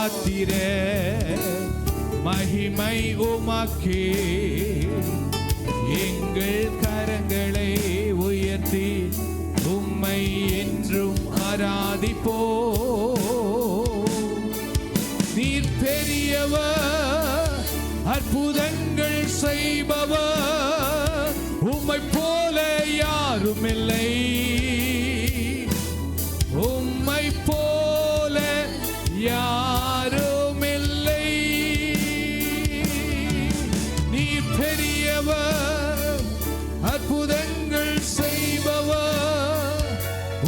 பாத்திர மகிமை உமக்கே. எங்கள் கரங்களை உயர்த்தி உம்மை என்றும் ஆராதிப்போ. நீர் பெரியவர், அற்புதங்கள் செய்பவர், உம்மை போல யாரும் இல்லை. உம்மை போல யாரும் இல்லை. நீர் பெரியவர், அற்புதங்கள் செய்பவர்,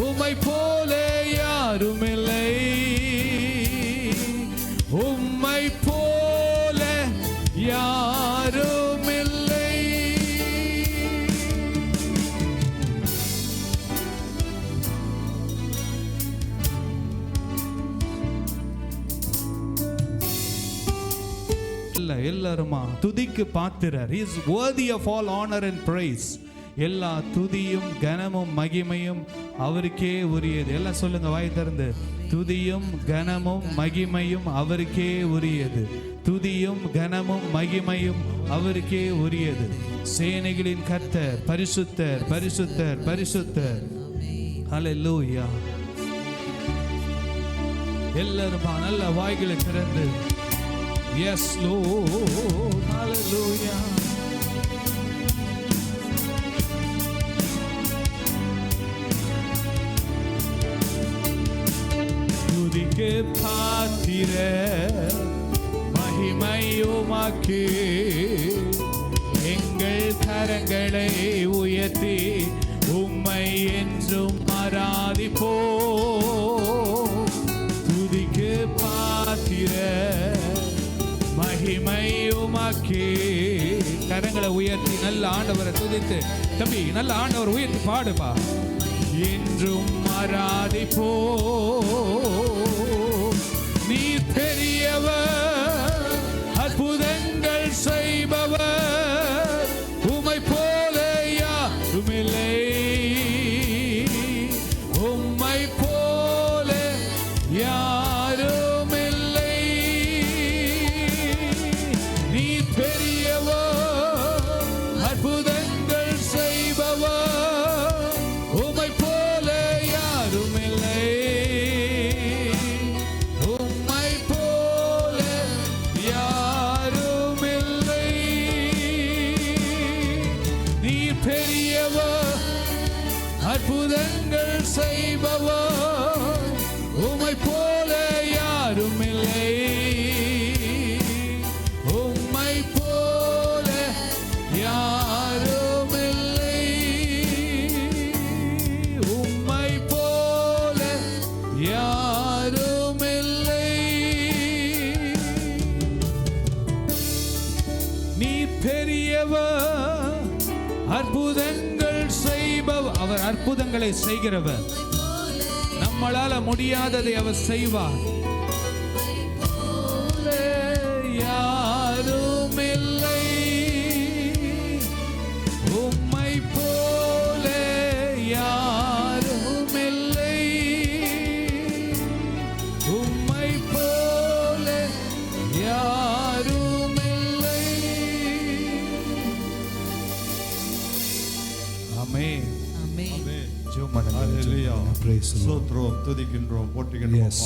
உம்மை போல யாரும் இல்லை. உம்மை போல யாரும் இல்லை. எல்லாருமா துதிக்கு பாத்திரர். He is worthy of all honor and praise. எல்லா துதியும் கனமும் மகிமையும் அவருக்கே உரியது. எல்லாம் சொல்லுங்க வாய் திறந்து. துதியும் கனமும் மகிமையும் அவருக்கே உரியது. துதியும் கனமும் மகிமையும் அவருக்கே உரியது. சேனைகளின் கர்த்தர் பரிசுத்தர் பரிசுத்தர் பரிசுத்தர். ஹல்லேலூயா. எல்லாரும் நல்ல வாய்களை திறந்து Yes Lord, hallelujah. துதிக்கு பாத்திர மகிமை உமக்கே. எங்கள் கரங்களை உயர்த்தி உம்மை என்றும் ஆராதிப்போ. துதிக்கு பாத்திர மகிமை உமக்கே. கரங்களை உயர்த்தி நல்ல ஆண்டவரை துதித்து. தம்பி நல்ல ஆண்டவர் உயர்த்தி பாடுப்பா. என்றும் ஆராதிப்போ. நீ பெரியவர், அற்புதங்கள் செய்பவர், உம்மை போல யாரும் இல்லை. உம்மை போல யாரும் இல்லை. நீ பெரியவர், அற்புதங்கள் செய்பவர், உம்மை போல யாரும் இல்லை. உம்மை போல யாரும் இல்லை. நீ பெரியவர், அற்புதங்கள் செய்பவர், உம்மை போல யாரும் இல்லை. உம்மை போல யாரும் இல்லை. உம்மை போல யாரும் இல்லை. நீ பெரியவர், அற்புதங்கள் செய்பவர். அவர் அற்புதங்களை செய்கிறவர். நம்மளால முடியாததை அவர் செய்வார். யாரும் இல்லை. உம்மை போல யாரும் இல்லை. உம்மை போல யாரும் இல்லை. ஆமென். ஸ்தோத்திரம், துதிக்கின்றோம், போற்றுகின்றோம்.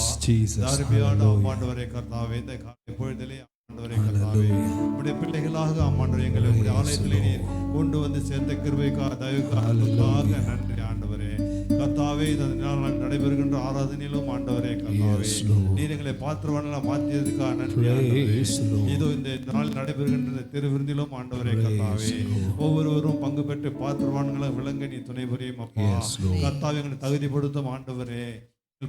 அருமையான ஆண்டவரே கர்த்தாவே, இந்த காலை பொழுதிலே ஆண்டவரே கர்த்தாவே, உம்முடைய பிள்ளைகளாக ஆண்டவரே எங்களை உம்முடைய ஆலயத்திலே நீர் கொண்டு வந்து சேர்ந்த கிருபைக்காக தயவுக்காக நன்றி ஆண்டவரே கர்த்தாவே. இதனால் நடைபெறுகின்ற ஆராதனையிலும் ஆண்டவரே கர்த்தாவே, நீர் எங்களை பாத்திரவான்களாக மாற்றியதுக்காக நன்றி ஆண்டவரே. இதோ இந்த நாள் நடைபெறுகின்ற திருவிருந்திலும் ஆண்டவரே கர்த்தாவே, ஒவ்வொருவரும் பங்கு பெற்று பாத்திரவான்களாக விளங்க நீ துணை புரியும் அப்பா. கர்த்தாவே எங்களை தகுதிப்படுத்தும் ஆண்டவரே,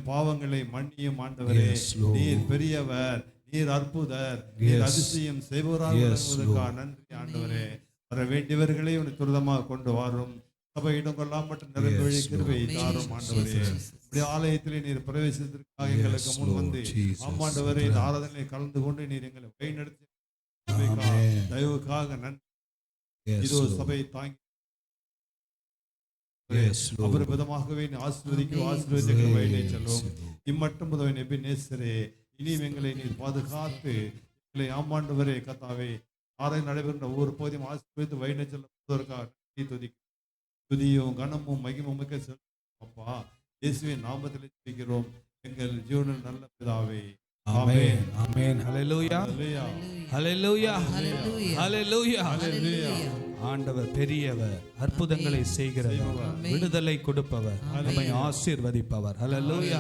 பாவங்களை மன்னியும் ஆண்டவரே. நீர் பெரியவர், நீர் அற்புதர், நீர் அதிசயம் செய்பவராக விளங்குவதற்காக நன்றி ஆண்டவரே. வர வேண்டியவர்களை உன்னை துரிதமாக கொண்டு வரும். சபையிடம் கொள்ளாம மற்றும் நிறைவேறி கிருபையை தாரும் ஆண்டவரே. இப்படி ஆலயத்திலே நீர் பிரவேசித்திற்காக எங்களுக்கு முன் வந்து ஆமாண்டவரே இந்த ஆராதனையை கலந்து கொண்டு நீர் எங்களை வழிநடத்தி தயவுக்காக நன்றி. இதோ சபையை தாங்கி அவர் விதமாகவே ஆசீர்வதிக்கும். ஆசீர்வதிக்க வழியிலே செல்வோம். இம்மட்டும் புதவன் எபினேசரே இனியும் எங்களை நீர் பாதுகாத்து எங்களை ஆமாண்டவரே கர்த்தாவே ஆராய் நடைபெறுகின்ற ஒவ்வொரு பகுதியும் ஆசீர்வதித்து வழி செல்வதற்காக துதியும் கனமும் மகிமும் மிக்க அப்பா இயேசுவின் நாமத்திலே ஜெபிக்கிறோம் எங்கள் ஜீவனில் நல்ல பிதாவே. ஆமென் ஆமென். ஹல்லேலூயா ஹல்லேலூயா ஹல்லேலூயா. ஆண்டவர் பெரியவர், அற்புதங்களை செய்கிறவர், விடுதலை கொடுப்பவர், நம்மை ஆசீர்வதிப்பவர். ஹல்லேலூயா.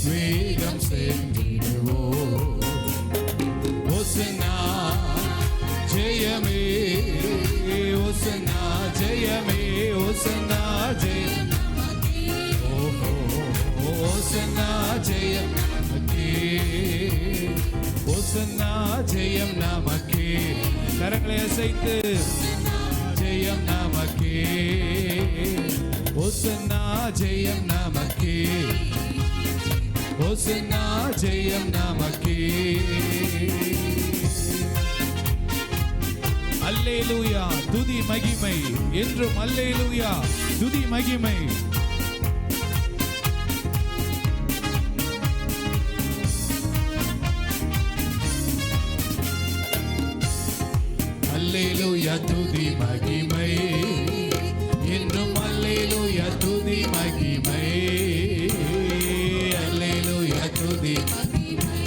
வேகம் சென்றிடுவோம். ஓசன்னா ஜெயமே, ஓசன்னா ஜெயமே, ஓசன்னா ஜெயம், ஓசன்னா ஜெயம் நமக்கே, ஓசன்னா ஜெயம் நமக்கே. கரங்களை அசைத்து ஜெயம் நமக்கே, ஓசன்னா ஜெயம் நமக்கே, ஓசன்னா ஜெயம் நமக்கே. அல்லேலூயா துதி மகிமை என்றும், அல்லேலூயா துதி மகிமை. அல்லேலூயா துதி மகிமை என்றும், அல்லேலூயா துதி மகிமை, அல்லேலூயா துதி மகிமை.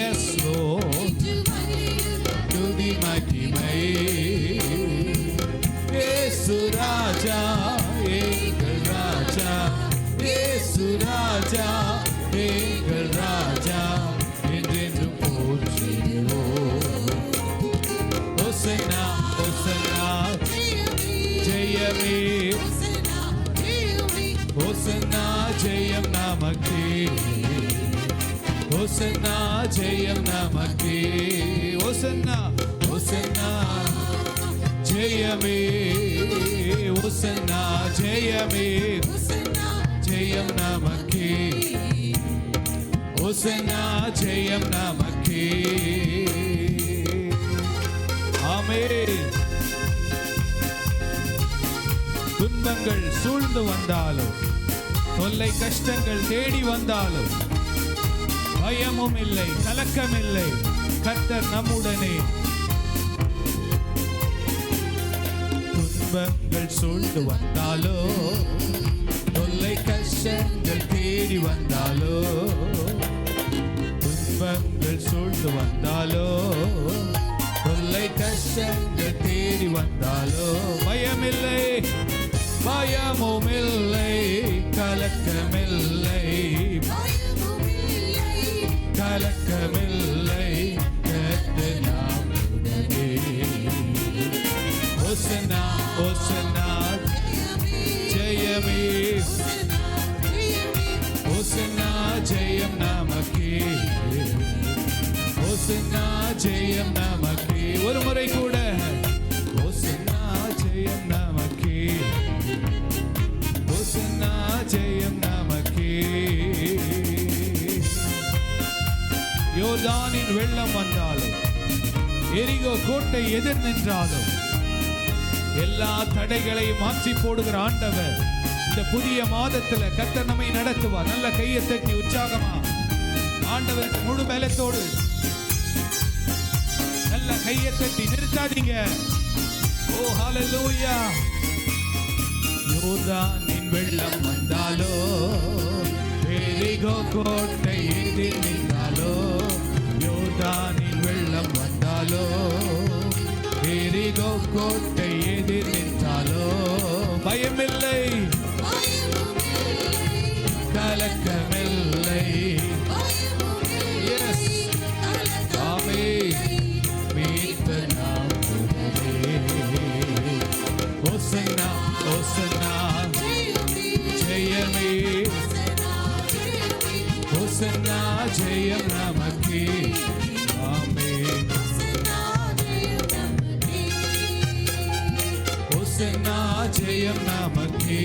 எஸ் லார்ட் துதி மகிமை. இயேசு ராஜா எங்கள் ராஜா, இயேசு ராஜா எங்கள் ராஜா, என்றென்றும் போற்றிடுவோம். ஓசன்னா ஓசன்னா ஜெயமே, ஓசன்னா ஜெயம் நமக்கே, ஓசன்னா ஜெயம் நமக்கே, ஓசன்னா ஓசன்னா ஜெயமே, ஓசன்னா ஜெயமே, ஜெயம் நமக்கே, ஓசன்னா ஜெயம் நமக்கே. ஆமென். துன்பங்கள் சூழ்ந்து வந்தாலும், தொல்லை கஷ்டங்கள் தேடி வந்தாலும், பயமும் இல்லை, கலக்கம் இல்லை, கர்த்தர் நம்முடனே. துன்பங்கள் சூழ்ந்து வந்தாலோ, தொல்லை கஷ்டங்கள் தேடி வந்தாலோ, துன்பங்கள் சூழ்ந்து வந்தாலோ, தொல்லை கஷ்டங்கள் தேடி வந்தாலோ, பயமில்லை, பயமும் இல்லை, கலக்கமில்லை, கலக்கமில்லை, கர்த்தர் நம்முடனே. ஓசன்னா ஓசன்னா ஜெயமே, ஓசன்னா ஜெயம் நமக்கே, ஓசன்னா ஜெயம் நமக்கே. ஒரு முறை கூட ஓசன்னா ஜெயம் நமக்கே, ஓசன்னா ஜெயம் நமக்கே. யோர்தானின் வெள்ளம் வந்தாலும், எரிகோ கோட்டை எதிர் நின்றாலும், எல்லா தடைகளையும் மாற்றி போடுகிற ஆண்டவர் இந்த புதிய மாதத்துல கர்த்தர் நம்மை நடத்துவார். நல்ல கையை தட்டி உற்சாகமா ஆண்டவருக்கு முழு பலத்தோடு நல்ல கையை தட்டி நிறுத்தாதீங்க. ஓ ஹல்லேலூயா. யோர்தானின் வெள்ளம் வந்தாலோ, எரிகோ கோட்டை எதிர் நின்றாலோ, யோர்தானின் வெள்ளம் வந்தாலோ, எரிகோ கோட்டை எதிர் நின்றாலோ, பயமில்லை, கலக்கமில்லை. எஸ் ஆமென். மீட்பர் நம்முடனே. ஓசன்னா ஓசன்னா ஜெயமே, ஓசன்னா ஜெயம் நமக்கே ஆமென் ஓசன்னா ஜெயம் நமக்கே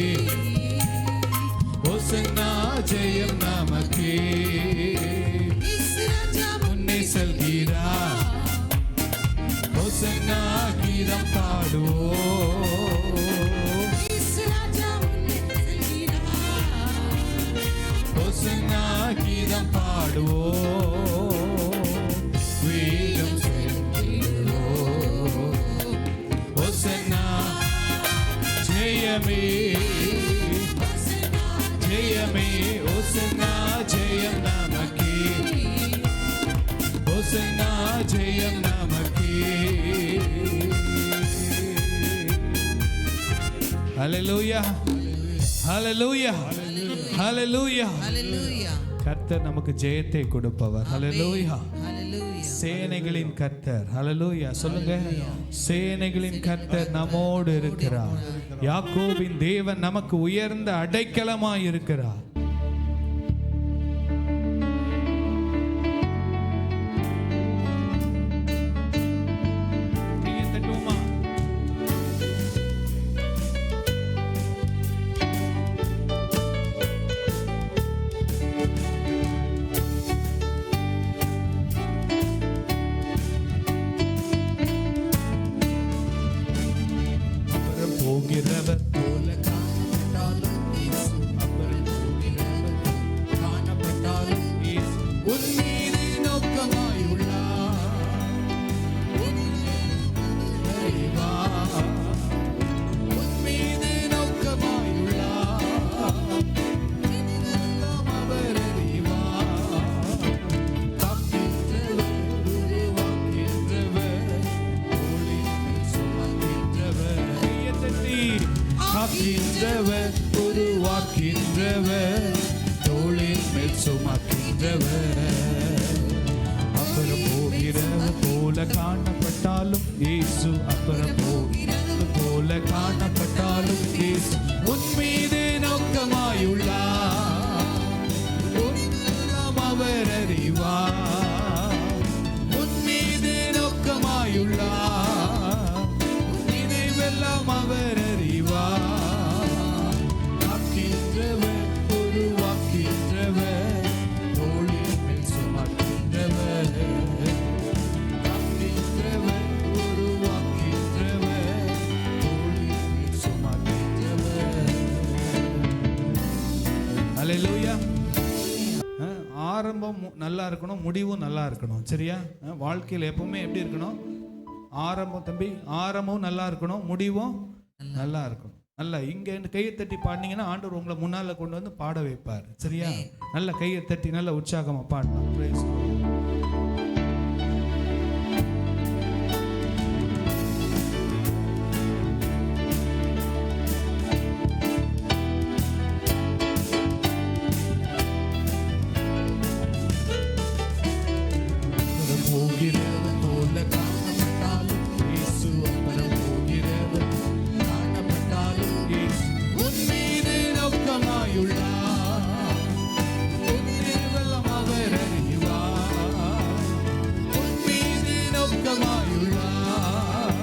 ஓசன்னா ஜெயம் நமக்கே முன்னே செல்கிறார் ஓசன்னா கீதம் பாடுவோம் ஓசன்னா கீதம் பாடுவோம் வேகம் செல்கிறோம் ஓசன்னா ஜெயமே ஜெயமே ஓசன்னா ஜெயம் நமக்கே ஓசன்னா ஜெயம் நமக்கே ஹல்லேலூயா ஹல்லேலூயா ஹல்லேலூயா கர்த்தர் நமக்கு ஜெயத்தை கொடுப்பவர் ஹல்லேலூயா சேனைகளின் கர்த்தர் ஹல்லேலூயா சொல்லுங்க சேனைகளின் கர்த்தர் நம்மோடு இருக்கிறார் யாக்கோபின் தேவன் நமக்கு உயர்ந்த அடைக்கலமாய் இருக்கிறார் போகிறவர் போல காணப்பட்டாலும் இயேசு அப்புறம் போகிறவர் காணப்பட்டாலும் இயேசு உன் மீது நோக்கமாயுள்ளார் உன் மீது நோக்கமாயுள்ளார் அவர் அறிவார் காக்கின்றவர் உருவாக்கின்றவர் தோளில் சுமக்கின்றவர் காக்கின்றவர் உருவாக்கின்றவர் தோளின் மேல் சுமக்கின்றவர் அப்புறம் போகிறவர் போல காணப்பட்டாலும் இயேசு அப்புறம் போகிறது போல காணப்பட்டாலும் இயேசு உன் மீது நோக்கமாயுள்ளார் அவர் அறிவார் உன் மீது நோக்கமாயுள்ளார் நினைவெல்லாம் அவர் காக்கின்றவர் உருவாக்கின்றவர் தோளின் மேல் சுமக்கின்றவர் காக்கின்றவர் உருவாக்கின்றவர் தோளின் மேல் சுமக்கின்றவர் ஹல்லேலூயா ஆரம்பம் நல்லா இருக்கணும் முடிவும் நல்லா இருக்கணும் சரியா வாழ்க்கையில் எப்பவுமே எப்படி இருக்கணும் ஆரம்பம் தம்பி ஆரம்பமும் நல்லா இருக்கணும் முடிவும் நல்லா இருக்கணும் நல்லா இங்க கையை தட்டி பாடினீங்கன்னா ஆண்டவர் உங்களை முன்னால கொண்டு வந்து பாட வைப்பார் சரியா நல்ல கையை தட்டி நல்ல உற்சாகமா பாடலாம் Praise God. போகிறவர் போல காணப்பட்டாலும் இயேசு அப்புறம் போகிறவர் காணப்பட்டாலும் இயேசு உன் மீது நோக்கமாயுள்ளார் உன்னில் அவர் அறிவார் உன் மீது நோக்கமாயுள்ளார்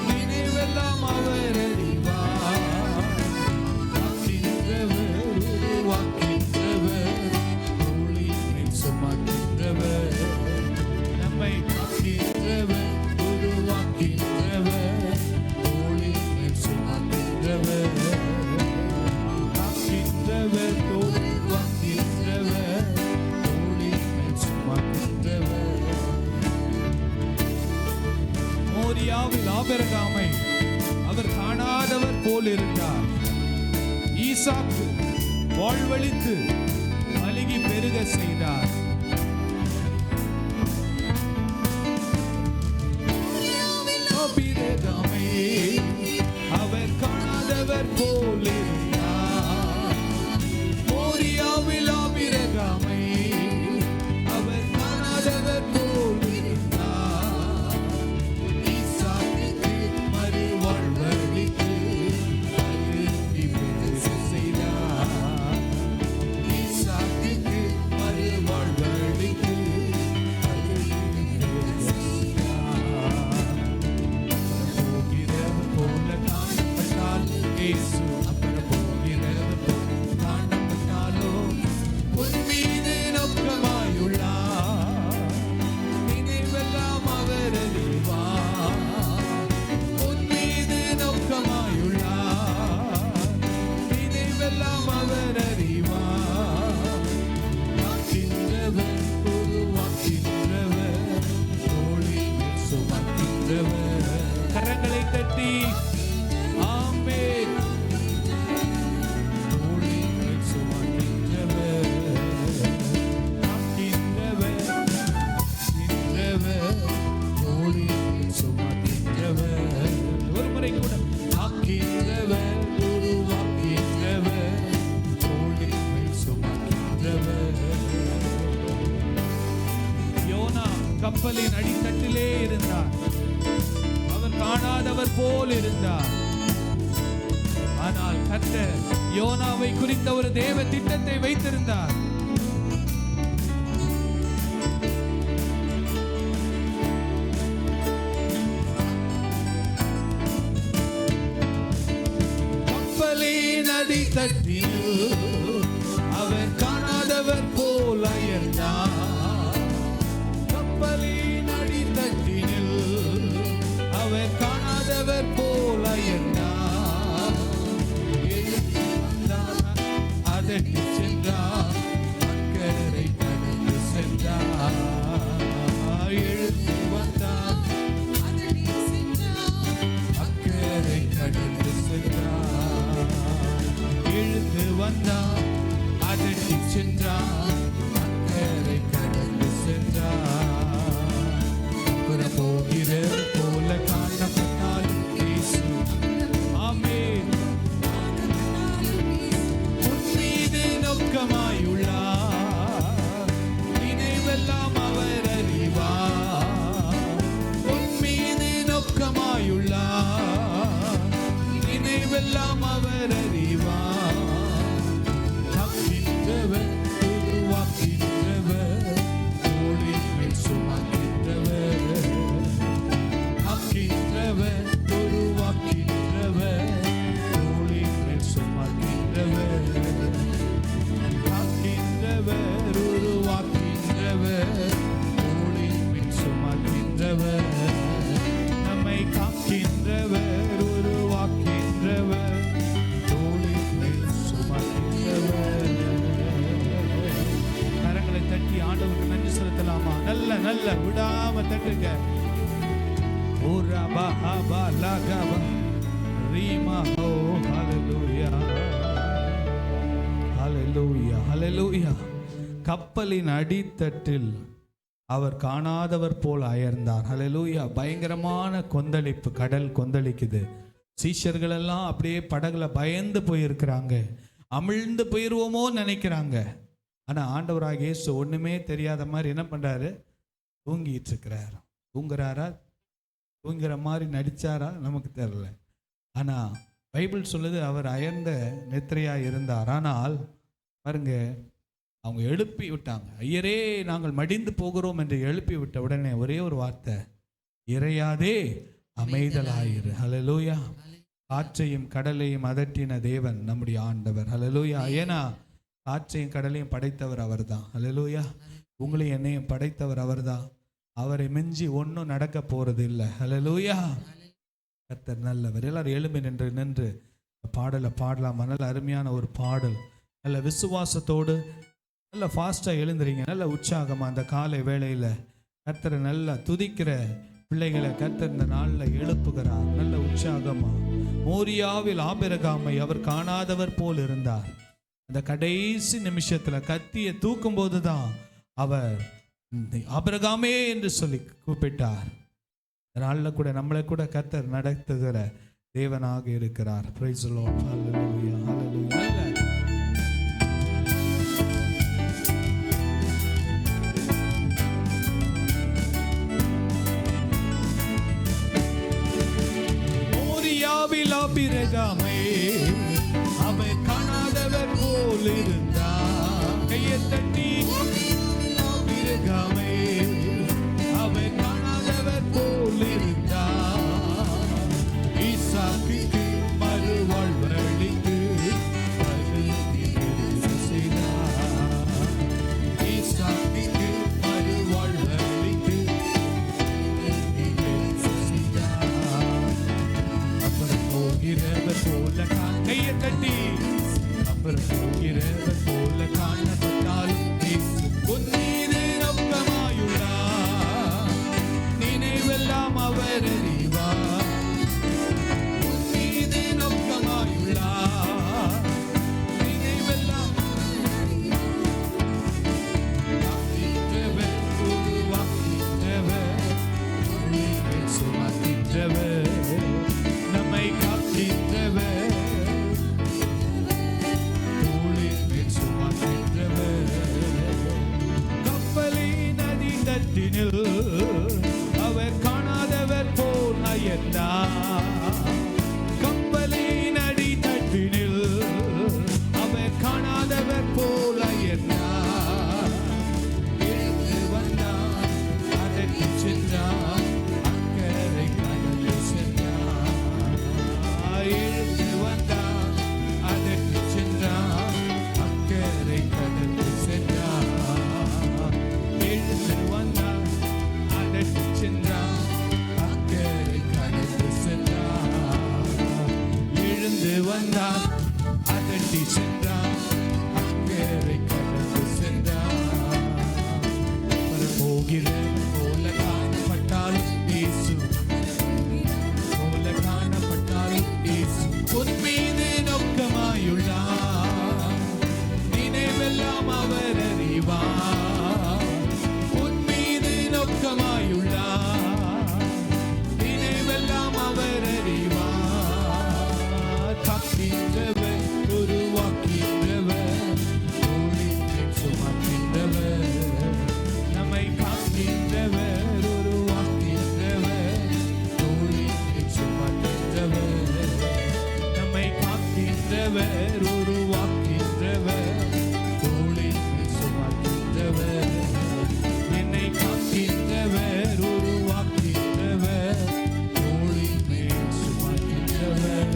நினைவெல்லாம் அவர் அறிவார் காக்கின்றவர் உருவாக்கின்றவர் தோளின் மேல் சுமக்கின்றவர் நம்மை காக்கின்றவர் உருவாக்கின்றவர் தோளின் மேல் சுமக்கின்றவர் காக்கின்றவர் உருவாக்கின்றவர் தோளின் மேல் சுமக்கின்றவர் மோரியாவில் ஆபிரகாமை அவர் காணாதவர் போல் இருந்தார் ஈசாக்கு வாழ்வழித்து மலுகி பெருக செய்தார் அவர் காணாதவர் போல் இருந்தார் மோரியாவில் ஆபிரகாமை அவர் காணாதவர் போல் இருந்தார் ஈசாக்குக்கு மறுவாழ்வளித்து மறுபடி பெருக செய்தார் ஈசாக்குக்கு மறுவாழ்வளித்து கப்பலின் அடித்தட்டிலே இருந்தார். அவர் காணாதவர் போல் இருந்தார். ஆனால் கர்த்தர் யோனாவை குறித்த ஒரு தேவ திட்டத்தை வைத்திருந்தார். கப்பலின் அடித்தட்டில் அவர் காணாதவர் போல் அயர்ந்தார். கப்பலின் அடித்தட்டினில் அவர் காணாதவர் போல் அயர்ந்தார். அதட்டி சென்றார், அக்கறை கடந்து சென்றார். எழுந்து வந்தார், அக்கறை கடந்து சென்றார். எழுந்து வந்தார், அதட்டி சென்றார், அக்கறை கடந்து சென்றார். அப்புறம் போகிற போல காணப்பட்டாலும் இயேசு ஆமென் நோக்கமாயுள்ளார். நினைவெல்லாம் அவர் அறிவார். உன் மீது நோக்கமாயுள்ளார். நினைவெல்லாம் அவர் அறிவார். காக்கின்றவர், உருவாக்கின்றவர், தோளின் மேல் சுமக்கின்றவர். காக்கின்றவர், உருவாக்கின்றவர், தோளின் மேல் சுமக்கின்றவர். காக்கின்றவர், உருவாக்கின்றவர், தோளின் மேல் சுமக்கின்றவர். நம்மை காக்கின்றவர், உருவாக்கின்றவர், தோளின் மேல் சுமக்கின்றவர். கரங்களை தட்டி ஆண்டவருக்கு நன்றி செலுத்தலாமா? நல்ல நல்ல விடாம தட்டுங்க. ஓரா பஹபா லகபா ரீமா ஹோ ஹalleluya. ஹalleluya, ஹalleluya. கப்பலின் அடித்தட்டில் அவர் காணாதவர் போல் அயர்ந்தார். ஹalleluya. பயங்கரமான கொந்தளிப்பு, கடல் கொந்தளிக்குது. சீஷர்கள் எல்லாம் அப்படியே படகுல பயந்து போயிருக்கிறாங்க. அமிழ்ந்து போயிருவோமோ நினைக்கிறாங்க. ஆனா ஆண்டவராகிய இயேசு ஒண்ணுமே தெரியாத மாதிரி என்ன பண்றாரு? தூங்கிட்டு இருக்கிறார். தூங்குறாரா, தூங்குற மாதிரி நடிச்சாரா நமக்கு தெரியல. ஆனா பைபிள் சொல்லுது அவர் அயர்ந்த நித்திரையா இருந்தார். ஆனால் பாருங்க, அவங்க எழுப்பி விட்டாங்க. ஐயரே, நாங்கள் மடிந்து போகிறோம் என்று எழுப்பி விட்ட உடனே ஒரே ஒரு வார்த்தை, இறையாதே அமைதலாயிரு. ஹல்லேலூயா. காற்றையும் கடலையும் அதட்டின தேவன் நம்முடைய ஆண்டவர். ஹல்லேலூயா. ஏன்னா காற்றையும் கடலையும் படைத்தவர் அவர்தான். ஹல்லேலூயா. உங்களையும் என்னையும் படைத்தவர் அவர்தான். அவரை மிஞ்சி ஒன்றும் நடக்க போறது இல்லை. ஹல்லேலூயா. கர்த்தர் நல்லவர். எல்லாரும் எழும்பி நின்று பாடலை பாடலாம். நல்ல அருமையான ஒரு பாடல். நல்ல விசுவாசத்தோடு நல்ல ஃபாஸ்ட்டாக எழுந்துறீங்க. நல்ல உற்சாகமாக அந்த காலை வேளையில் கர்த்தரை நல்லா துதிக்கிற பிள்ளைகளை கர்த்தர் இந்த நாளில் எழுப்புகிறார். நல்ல உற்சாகமாக. மோரியாவில் ஆபிரகாமை அவர் காணாதவர் போல் இருந்தார். அந்த கடைசி நிமிஷத்தில் கத்தியை தூக்கும் போது தான் அவர் ஆபிரகாமே என்று சொல்லி கூப்பிட்டார். நாளில் கூட நம்மளை கூட கர்த்தர் நடத்துகிற தேவனாக இருக்கிறார். Praise the Lord. Hallelujah. Hallelujah. மோரியாவில் ஆபிரகாமே அவர் காணாதவர் போல் இருந்தார். கையை தட்டி ஆபிரகாமே அவர் காணாதவர் போல் இருந்தார். ஈசாக்குக்கு மறுவாழ்வளித்து செய்தார். ஈசாக்குக்கு மறுவாழ்வளித்து செய்தார். அப்புறம் போகிறவர் போல கையை தட்டி அப்புறம் போகிறவர் போல காணப்பட்டாலும் உன்மீது நோக்கமாயுள்ளார். நினைவெல்லாம் அவர் அறிவார். உன்மீது நோக்கமாயுள்ளார். நினைவெல்லாம் காக்கின்றவர், உருவாக்கின்றவர், சுமக்கின்றவர், நம்மை காக்கின்றவர், கப்பலின் அடித்தட்டினில் உயர்ந்தார். கப்பலின் அடித்தட்டினில் அவர் காணாதவர் போல இருந்தார். எழுந்து வந்தார், அதற்கு சென்றார், அக்கறை கடந்து சென்றார். எழுந்து வந்தார், அதற்கு சென்றார், அக்கறை கடந்து சென்றார். எழுந்து வந்தார், அதற்கு சென்றார், அக்கறை கடந்து சென்றார். எழுந்து வந்தார், அதட்டி சென்றார், அக்கறை கடந்து சென்றார். போகிற போல காணப்பட்டாலும் இயேசு, போல காணப்பட்டாலும் இயேசு உன் மீது நோக்கமாயுள்ளார். நினைவெல்லாம் அவர் அறிவார். உன் மீது நோக்கமாயுள்ளார். நினைவெல்லாம் அவர் அறிவார். காக்கின்றவர், உருவாக்கின்றவர், தோளிலே சுமக்கின்றவர். நம்மை காக்கின்றவர், உருவாக்கின்றவர், தோளிலே சுமக்கின்றவர். நம்மை காக்கின்றவர், உருவாக்கின்றவர், தோளிலே சுமக்கின்றவர். என்னை காக்கின்றவர், உருவாக்கின்றவர், தோளிலே சுமக்கின்றவர்.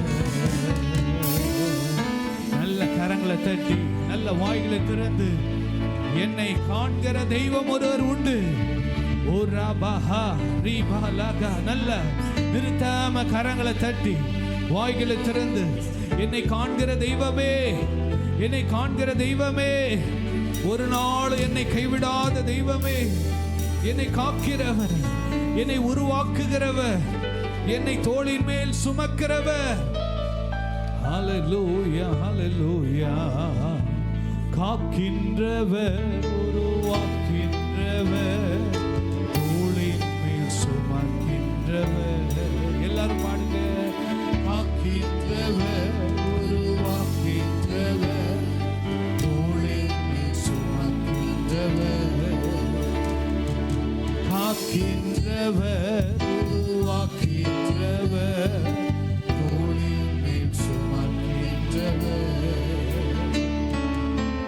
நல்ல கரங்களை தட்டி, நல்ல வாய்களை திறந்து, என்னை காண்கிற தெய்வம் ஒருவர் உண்டு. ஓ ரபஹா ரிபலகா. நல்ல நிறுத்தாம கரங்களை தட்டி, வாய்களை திறந்து, என்னை காண்கிற தெய்வமே, என்னை காண்கிற தெய்வமே, ஒரு நாள் என்னை கைவிடாத தெய்வமே, என்னை காக்கிறவர், என்னை உருவாக்குகிறவர், என்னை தோளின் மேல் சுமக்கிறவர். ஹல்லேலூயா, ஹல்லேலூயா. காக்கின்றவர், உருவாக்கின்றவர், தோளின் மேல் சுமக்கின்றவர். எல்லாரும் பாடுங்க. காக்கின்றவர், உருவாக்கின்றவர், தோளின் மேல் சுமக்கின்றவர். காக்கின்றவர், உருவாக்கின்றவர், தோளின் மேல் சுமக்கின்றவர்.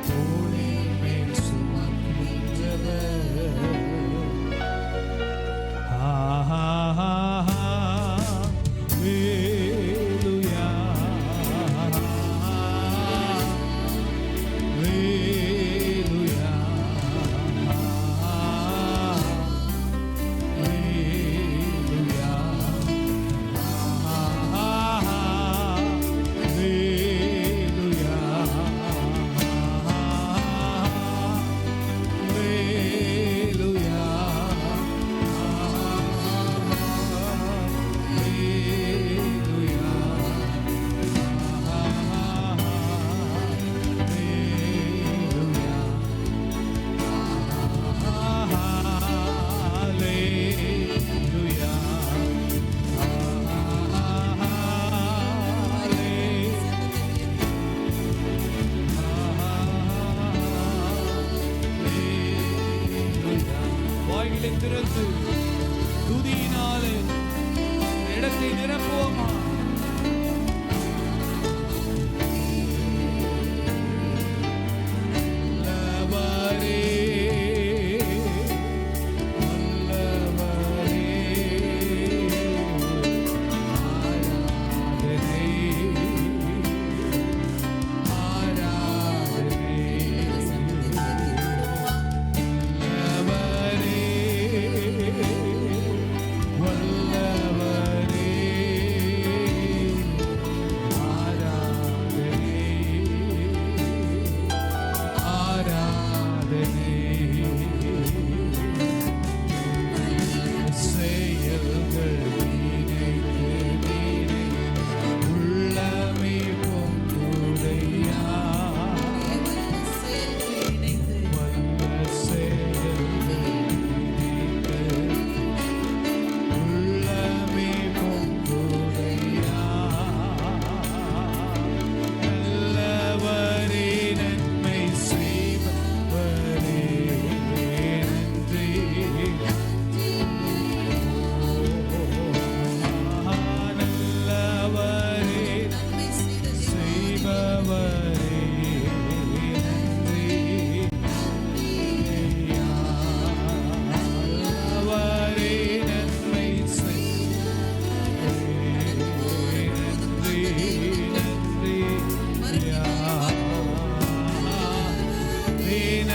தோளின் மேல் சுமக்கின்றவர். ஹல்லேலூயா, ஹல்லேலூயா, ஹல்லேலூயா, ஹல்லேலூயா, ஹல்லேலூயா, வாய்களை திறந்து துதியினாலே இடத்தை நிரப்புவோமா? வல்லவரே, வல்லவரே, ஆராதனை, ஆராதனை. வல்லவரே,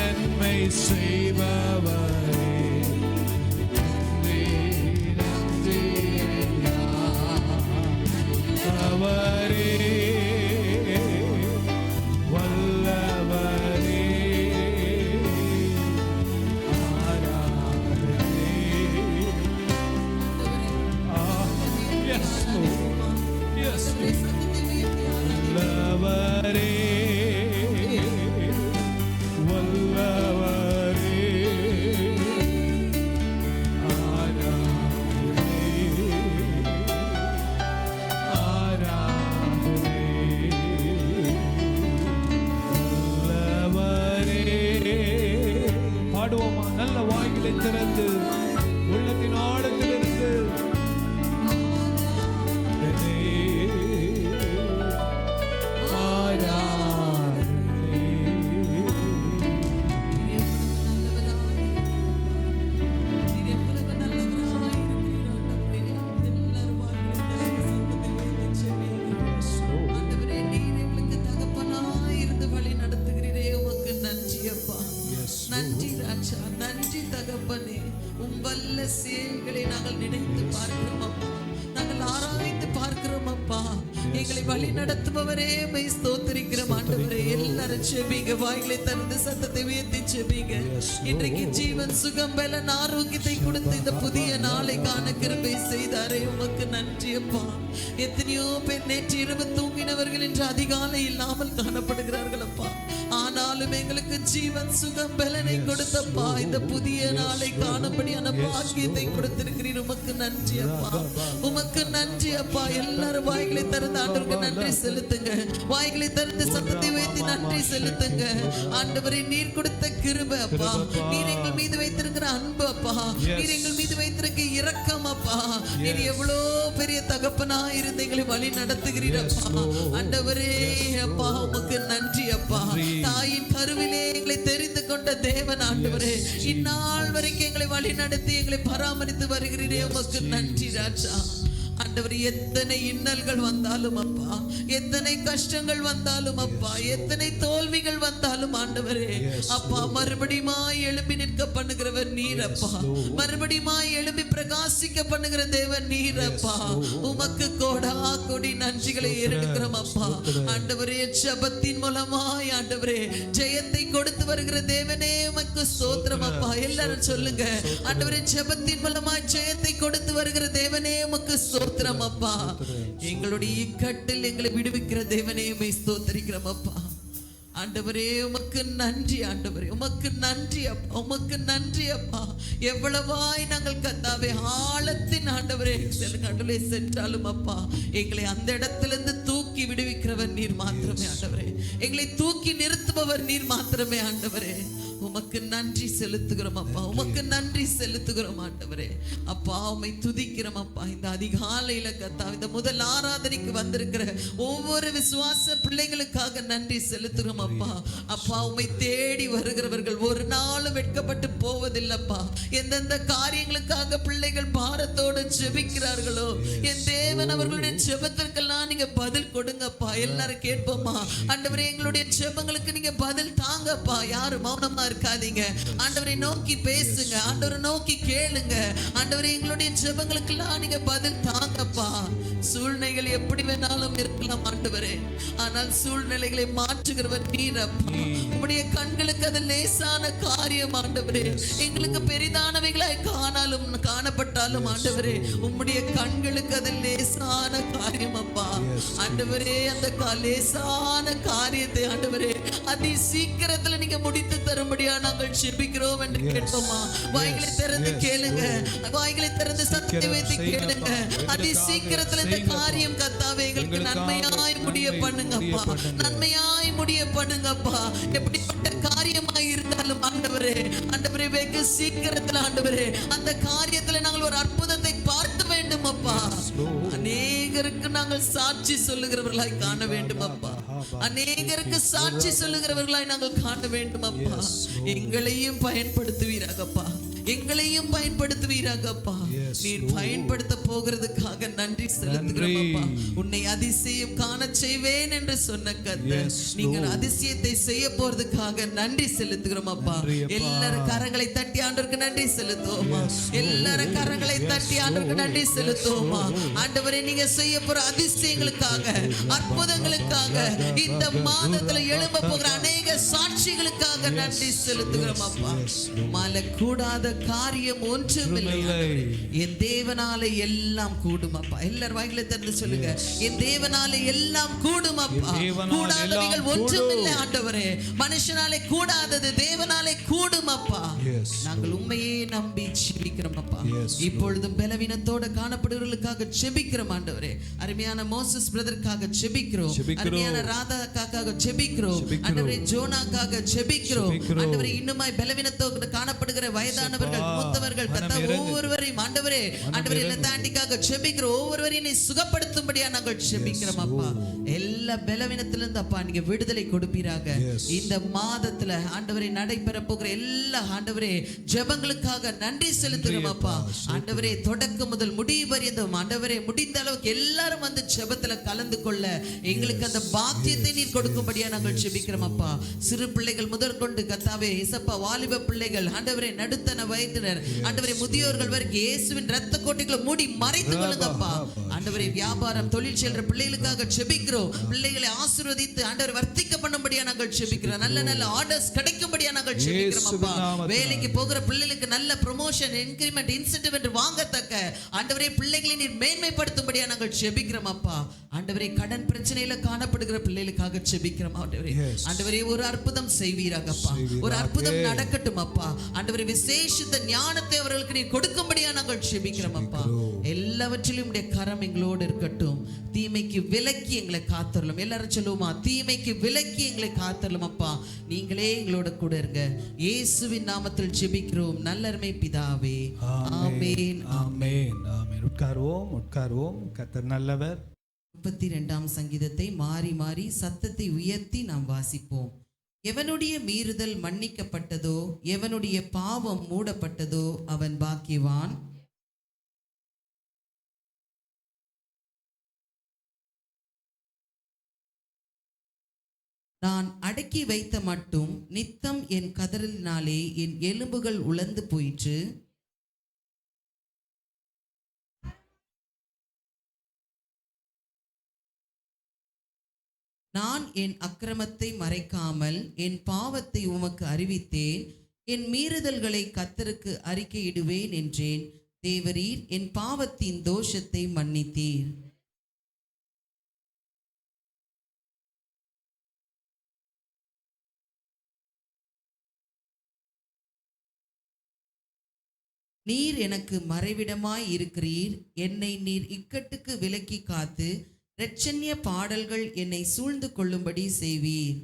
நன்மை செய்பவரே, நன்றி ஐயா. அவரே வல்லவரே, ஆராதனை. Yes, Lord. Yes, வல்லவரே, வல்லவரே, ஆராதனை, ஆராதனை. வல்லவரே. பாடுவோமா? நல்ல வாய்களை திறந்து உள்ளத்தின் ஆழத்திலிருந்து நன்றி ராஜா, நன்றி தகப்பனே. உம் வல்ல செயல்களை நாங்கள் நினைத்து பார்க்கிறோம் அப்பா, நாங்கள் ஆராய்ந்து பார்க்கிறோம் அப்பா. எங்களை வழி நடத்துபவரே உம்மை ஸ்தோத்திரிக்கிறோம் ஆண்டவரே. எல்லாரும் செபிங்க, வாய்களை திறந்து சத்தத்தை உயர்த்தி செபிங்க. இன்றைக்கு ஜீவன், சுகம், பலன், ஆரோக்கியத்தை கொடுத்து இந்த புதிய நாளை காண கிருபை செய்தாரே, உமக்கு நன்றி அப்பா. எத்தனையோ பேர் நேற்று இரவு தூங்கினவர்கள் இன்று அதிகாலை இல்லாமல் காணப்படுகிறார்கள் அப்பா. ஆனாலும் எங்களுக்கு ஜீவன், சுகம், பலனை கொடுத்தப்பா. இந்த புதிய நாளை காணும்படியான பாக்கியத்தை கொடுத்திருக்கிறீர், உமக்கு நன்றி அப்பா. உமக்கு நன்றி அப்பா. எல்லாரும் வாய்களை திறந்து ஆண்டவருக்கு நன்றி செலுத்துங்க. வாய்களை திறந்து சத்தத்தை வைத்து நன்றி செலுத்துங்க. ஆண்டவரே, நீர் கொடுத்த கிருபை அப்பா, நீர் எங்கள் மீது வைத்திருக்கிற அன்பு அப்பா, நீர் எங்கள் மீது வைத்திருக்க இரக்கம் அப்பா, நீர் எவ்வளோ பெரிய தகப்பனா இருந்து எங்களை வழி நடத்துகிறீர் அப்பா. ஆண்டவரே அப்பா, உமக்கு நன்றி அப்பா. தாயின் கருவிலே எங்களை தெரிந்து கொண்ட தேவன் ஆண்டவரே, இந்நாள் வரைக்கும் எங்களை வழி நடத்தி எங்களை பராமரித்து வருகிறீரே, உமக்கு நன்றி ராஜா. ஆண்டவர், எத்தனை இன்னல்கள் வந்தாலும் அப்பா, எத்தனை கஷ்டங்கள் வந்தாலும் அப்பா, எத்தனை தோல்விகள் வந்தாலும் ஆண்டவரே அப்பா, மறுபடியுமாய் எழுப்பி நிற்க பண்ணுகிறவர் நீர் அப்பா. மறுபடியுமாய் எழுப்பி பிரகாசிக்க பண்ணுகிற தேவன் நீர் அப்பா. உமக்கு கோடா கோடி நன்றிகளை ஏறெடுக்கிறோம் அப்பா. ஆண்டவரே, ஜெபத்தின் மூலமாய் ஆண்டவரே ஜெயத்தை கொடுத்து வருகிற தேவனே, உமக்கு ஸ்தோத்திரம் அப்பா. எல்லாரும் சொல்லுங்க, ஆண்டவரே, ஜெபத்தின் மூலமாய் ஜெயத்தை கொடுத்து வருகிற தேவனே, உமக்கு ஸ்தோத்திரம் அப்பா. எங்களுடைய இக்கட்டில் எங்களை விடுவிக்கிற தேவனே, உம்மை ஸ்தோத்திரிக்கிறோம் அப்பா. ஆண்டவரே, உமக்கு நன்றி ஆண்டவரே, உமக்கு நன்றி அப்பா, உமக்கு நன்றி அப்பா. எவ்வளவாய் நாங்கள் கர்த்தாவே ஆழத்தின் ஆண்டவரே கடலே சென்றாலும் அப்பா, எங்களை அந்த இடத்திலிருந்து தூக்கி விடுவிக்கிறவர் நீர் மாத்திரமே ஆண்டவரே. எங்களை தூக்கி நிறுத்துபவர் நீர் மாத்திரமே ஆண்டவரே. உமக்கு நன்றி செலுத்துகிறோம் அப்பா, உமக்கு நன்றி செலுத்துகிறோம் ஆண்டவரே. அப்பா, உம்மை துதிக்கிறோம் அப்பா. இந்த அதிகாலையில கர்த்தா, இந்த முதல் ஆராதனைக்கு வந்திருக்கிற ஒவ்வொரு விசுவாச பிள்ளைகளுக்காக நன்றி செலுத்துகிறோம் அப்பா. அப்பா, உம்மை தேடி வருகிறவர்கள் ஒரு நாளும் வெட்கப்பட்டு போவதில்லப்பா. எந்தெந்த காரியங்களுக்காக பிள்ளைகள் பாரத்தோடு ஜெபிக்கிறார்களோ, என் தேவன் அவர்களுடைய ஜெபத்திற்கெல்லாம் நீங்க பதில் கொடுங்கப்பா. எல்லாரும் கேட்போமா? ஆண்டவரே, எங்களுடைய ஜெபங்களுக்கு நீங்க பதில் தாங்கப்பா. யாரும் மௌனமா இருக்காதீங்க. ஆண்டவரை நோக்கி பேசுங்க, ஆண்டவரை நோக்கி கேளுங்க. ஆண்டவரே, எங்களுடைய ஜெபங்களுக்கெல்லாம் நீங்க பதில் தாங்கப்பா. சூழ்நிலைகள் எப்படி வேணாலும் இருக்கலாம் ஆண்டவரே, ஆனால் சூழ்நிலைகளை மாற்றுகிறவர் நீர் அப்பா. உம்முடைய கண்களுக்கு அது லேசான காரியம் ஆண்டவரே. எங்களுக்கு பெரிதானவைகளாய் காணப்பட்டாலும் ஆண்டவரே, உம்முடைய கண்களுக்கு அது லேசான காரியம் அப்பா. ஆண்டவரே, அந்த லேசான காரியத்தை ஆண்டவரே அதி சீக்கிரத்துல நீங்க முடித்து தரும்படியா நாங்கள் ஜெபிக்கிறோம் என்று கேட்போமா? வாய்களை திறந்து கேளுங்க, வாய்களை திறந்து சத்தத்தை வைத்து கேளுங்க. அதி சீக்கிரத்துல இந்த காரியம் கர்த்தாவே எங்களுக்கு நன்மையாய் முடிய பண்ணுங்கப்பா, நன்மையாய் முடிய பண்ணுங்கப்பா. எப்படிப்பட்ட காரியமாய் இருந்தாலும் ஆண்டவரே, ஆண்டவரே வெகு சீக்கிரத்துல ஆண்டவரே அந்த காரியத்துல நாங்கள் ஒரு அற்புதத்தை பார்க்க வேண்டும் அப்பா. அநேகருக்கு நாங்கள் சாட்சி சொல்லுகிறவர்களாய் காண வேண்டும் அப்பா. அநேகருக்கு சாட்சி சொல்லுகிறவர்களாய் நாங்கள் காண வேண்டும் அப்பா. எங்களையும் பயன்படுத்துவீராகப்பா, எங்களையும் பயன்படுத்துவீராகப்பா. Yes, நீர் Lord. பயன்படுத்த போகிறதுக்காக நன்றி செலுத்துகிறோம் அப்பா. உன்னை அதிசயம் காண செய்வேன் என்று சொன்ன கர்த்தர், Yes, நீங்கள் Lord. அதிசயத்தை செய்ய போறதுக்காக நன்றி செலுத்துகிறோம் அப்பா. நன்றி அப்பா. எல்லாரும் கரங்களை தட்டி ஆண்டவருக்கு நன்றி செலுத்துவோமா? Yes, Lord. எல்லாரும் கரங்களை தட்டி ஆண்டவருக்கு நன்றி செலுத்துவோமா? ஆண்டவரே, நீங்க செய்ய போற அதிசயங்களுக்காக, அற்புதங்களுக்காக, இந்த மாதத்துல எழும்ப போகிற அநேக சாட்சிகளுக்காக நன்றி செலுத்துகிறோம் அப்பா. மல கூடாத காரியம் ஒன்றுமில்லை. என் தேவனாலே எல்லாம் கூடும் அப்பா. எல்லாரும் வாய்களை திறந்து சொல்லுங்க, என் தேவனாலே எல்லாம் கூடும் அப்பா. கூடாதவைகள் ஒன்றுமில்லை ஆண்டவரே. மனுஷனாலே கூடாதது தேவனாலே கூடும் அப்பா. நாங்கள் உண்மையே நம்பி ஜெபிக்கிறோம் அப்பா. இப்பொழுதும் பலவீனத்தோட காணப்படுவர்களுக்காக ஜெபிக்கிறோம் ஆண்டவரே. அருமையான மோசஸ் பிரதருக்காக ஜெபிக்கிறோம். அருமையான ராதாக்காக ஜெபிக்கிறோம் ஆண்டவரே. ஜோனாக்காக ஜெபிக்கிறோம் ஆண்டவரே. இன்னுமாய் பலவீனத்தோடு காணப்படுகிற வயதானவர்கள், மூத்தவர்கள், ஒவ்வொருவரையும் ஆண்டவரே, ஆண்டவரே லதாண்டிக்காக ஜெபிக்கிறோம். ஒவ்வொருவரையும் நீ சுகப்படுத்தும்படியா நாங்கள் ஜெபிக்கிறோம் அப்பா. எல்லா பலவீனத்திலிருந்து அப்பா நீங்க விடுதலை கொடுப்பீராக. இந்த மாதத்துல ஆண்டவரே நடைபெற போகிற எல்லா ஆண்டவரே ஜெபங்களுக்காக நன்றி செலுத்துகிறோம் அப்பா. ஆண்டவரே, தொடக்கம் முதல் முடிவு வரையும் ஆண்டவரே முடிந்த அளவுக்கு எல்லாரும் வந்து ஜெபத்துல கலந்து கொள்ள எங்களுக்கு அந்த பாக்கியத்தை நீர் கொடுக்கும்படியா நாங்கள் ஜெபிக்கிறோம் அப்பா. சிறு பிள்ளைகள் முதற்கொண்டு கர்த்தாவே இயேசப்பா, வாலிப பிள்ளைகள் ஆண்டவரே, நடுத்தன வயதினர் ஆண்டவரே, முதியோர்கள் வரைக்கும் இயேசுவின் இரத்த கோட்டைகளை மூடி மறைத்து கொள்ளுங்கப்பா. ஆண்டவரே, வியாபாரம் தொழில் செல்ற பிள்ளைகளுக்காக ஜெபிக்கிறோம். பிள்ளைகளை ஆசீர்வதித்து ஆண்டவரை வர்த்திக்க பண்ணும்படியா நாங்கள் ஜெபிக்கிறோம். நல்ல நல்ல ஆர்டர்ஸ் கிடைக்கும்படியா நாங்கள் ஜெபிக்கிறோம் அப்பா. வேலைக்கு போகிற பிள்ளைகளுக்கு நல்ல ப்ரமோஷன், இன்கிரிமெண்ட், இன்சென்டிவ் என்று வாங்கத்தக்க ஆண்டவரே பிள்ளைகளை நீர் மேன்மைப்படுத்தும்படியா நாங்கள் ஜெபிக்கிறோம் அப்பா. ஆண்டவரே, கடன் பிரச்சனையில காணப்படுகிற பிள்ளைகளுக்காக ஜெபிக்கிறோம் ஆண்டவரே. ஆண்டவரே, ஒரு அற்புதம் செய்வீராகப்பா. ஒரு அற்புதம் நடக்கட்டும் அப்பா. ஆண்டவரே, விசேஷித்த ஞானத்தை அவர்களுக்கு நீர் கொடுக்கும்படியா நாங்கள் ஜெபிக்கிறோம் அப்பா. எல்லாவற்றிலும் உடைய கரம் எங்களோடு இருக்கட்டும். தீமைக்கு விலக்கி எங்களை காத்தரலும். எல்லாரும் சொல்லுவோமா? தீமைக்கு விலக்கி எங்களை காத்தரலும் அப்பா. நீங்களே எங்களோட கூட இருங்க. இயேசுவின் நாமத்தில் ஜெபிக்கிறோம் நல்லருமை பிதாவே. ஆமென், ஆமென், ஆமென். உட்காருவோம், உட்காருவோம். கர்த்தர் நல்லவர். 32ஆம் சங்கீதத்தை மாறி மாறி சத்தத்தை உயர்த்தி நாம் வாசிப்போம். எவனுடைய மீறுதல் மன்னிக்கப்பட்டதோ, எவனுடைய பாவம் மூடப்பட்டதோ அவன் பாக்கியவான். நான் அடக்கி வைத்த மட்டும் நித்தம் என் கதறலினாலே என் எலும்புகள் உலர்ந்து போயிற்று. நான் என் அக்கிரமத்தை மறைக்காமல் என் பாவத்தை உமக்கு அறிவித்தேன். என் மீறுதல்களை கர்த்தருக்கு அறிக்கையிடுவேன் என்றேன். தேவரீர் என் பாவத்தின் தோஷத்தை மன்னித்தீர். நீர் எனக்கு மறைவிடமாய் இருக்கிறீர். என்னை நீர் இக்கட்டுக்கு விலக்கி காத்து இரட்சண்ய பாடல்கள் என்னை சூழ்ந்து கொள்ளும்படி செய்வீர்.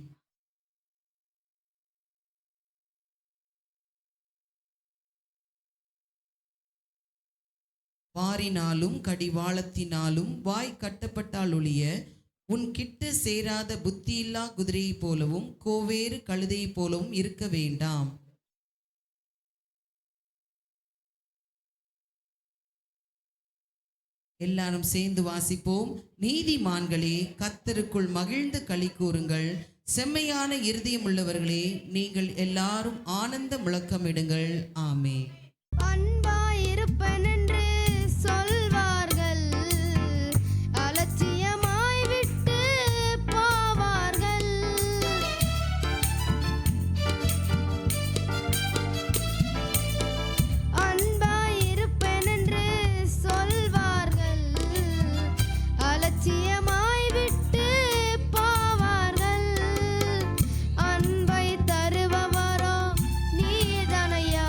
வாரினாலும் கடிவாளத்தினாலும் வாய் கட்டப்பட்டால் ஒழிய உன் கிட்ட சேராத புத்தியில்லா குதிரையை போலவும் கோவேறு கழுதை போலவும் இருக்க வேண்டாம். எல்லாரும் சேர்ந்து வாசிப்போம். நீதிமான்களே, கர்த்தருக்குள் மகிழ்ந்து களி கூறுங்கள். செம்மையான இருதயம் உள்ளவர்களே, நீங்கள் எல்லாரும் ஆனந்த முழக்கமிடுங்கள். ஆமென். அன்பாயிருப்பனென்று சொல்வார்கள், அலட்சியமாய் விட்டு போவார்கள். அன்பாயிருப்பனென்று சொல்வார்கள், அலட்சியமாய் விட்டு போவார்கள். அன்பை தருபவரோ நீதானையா,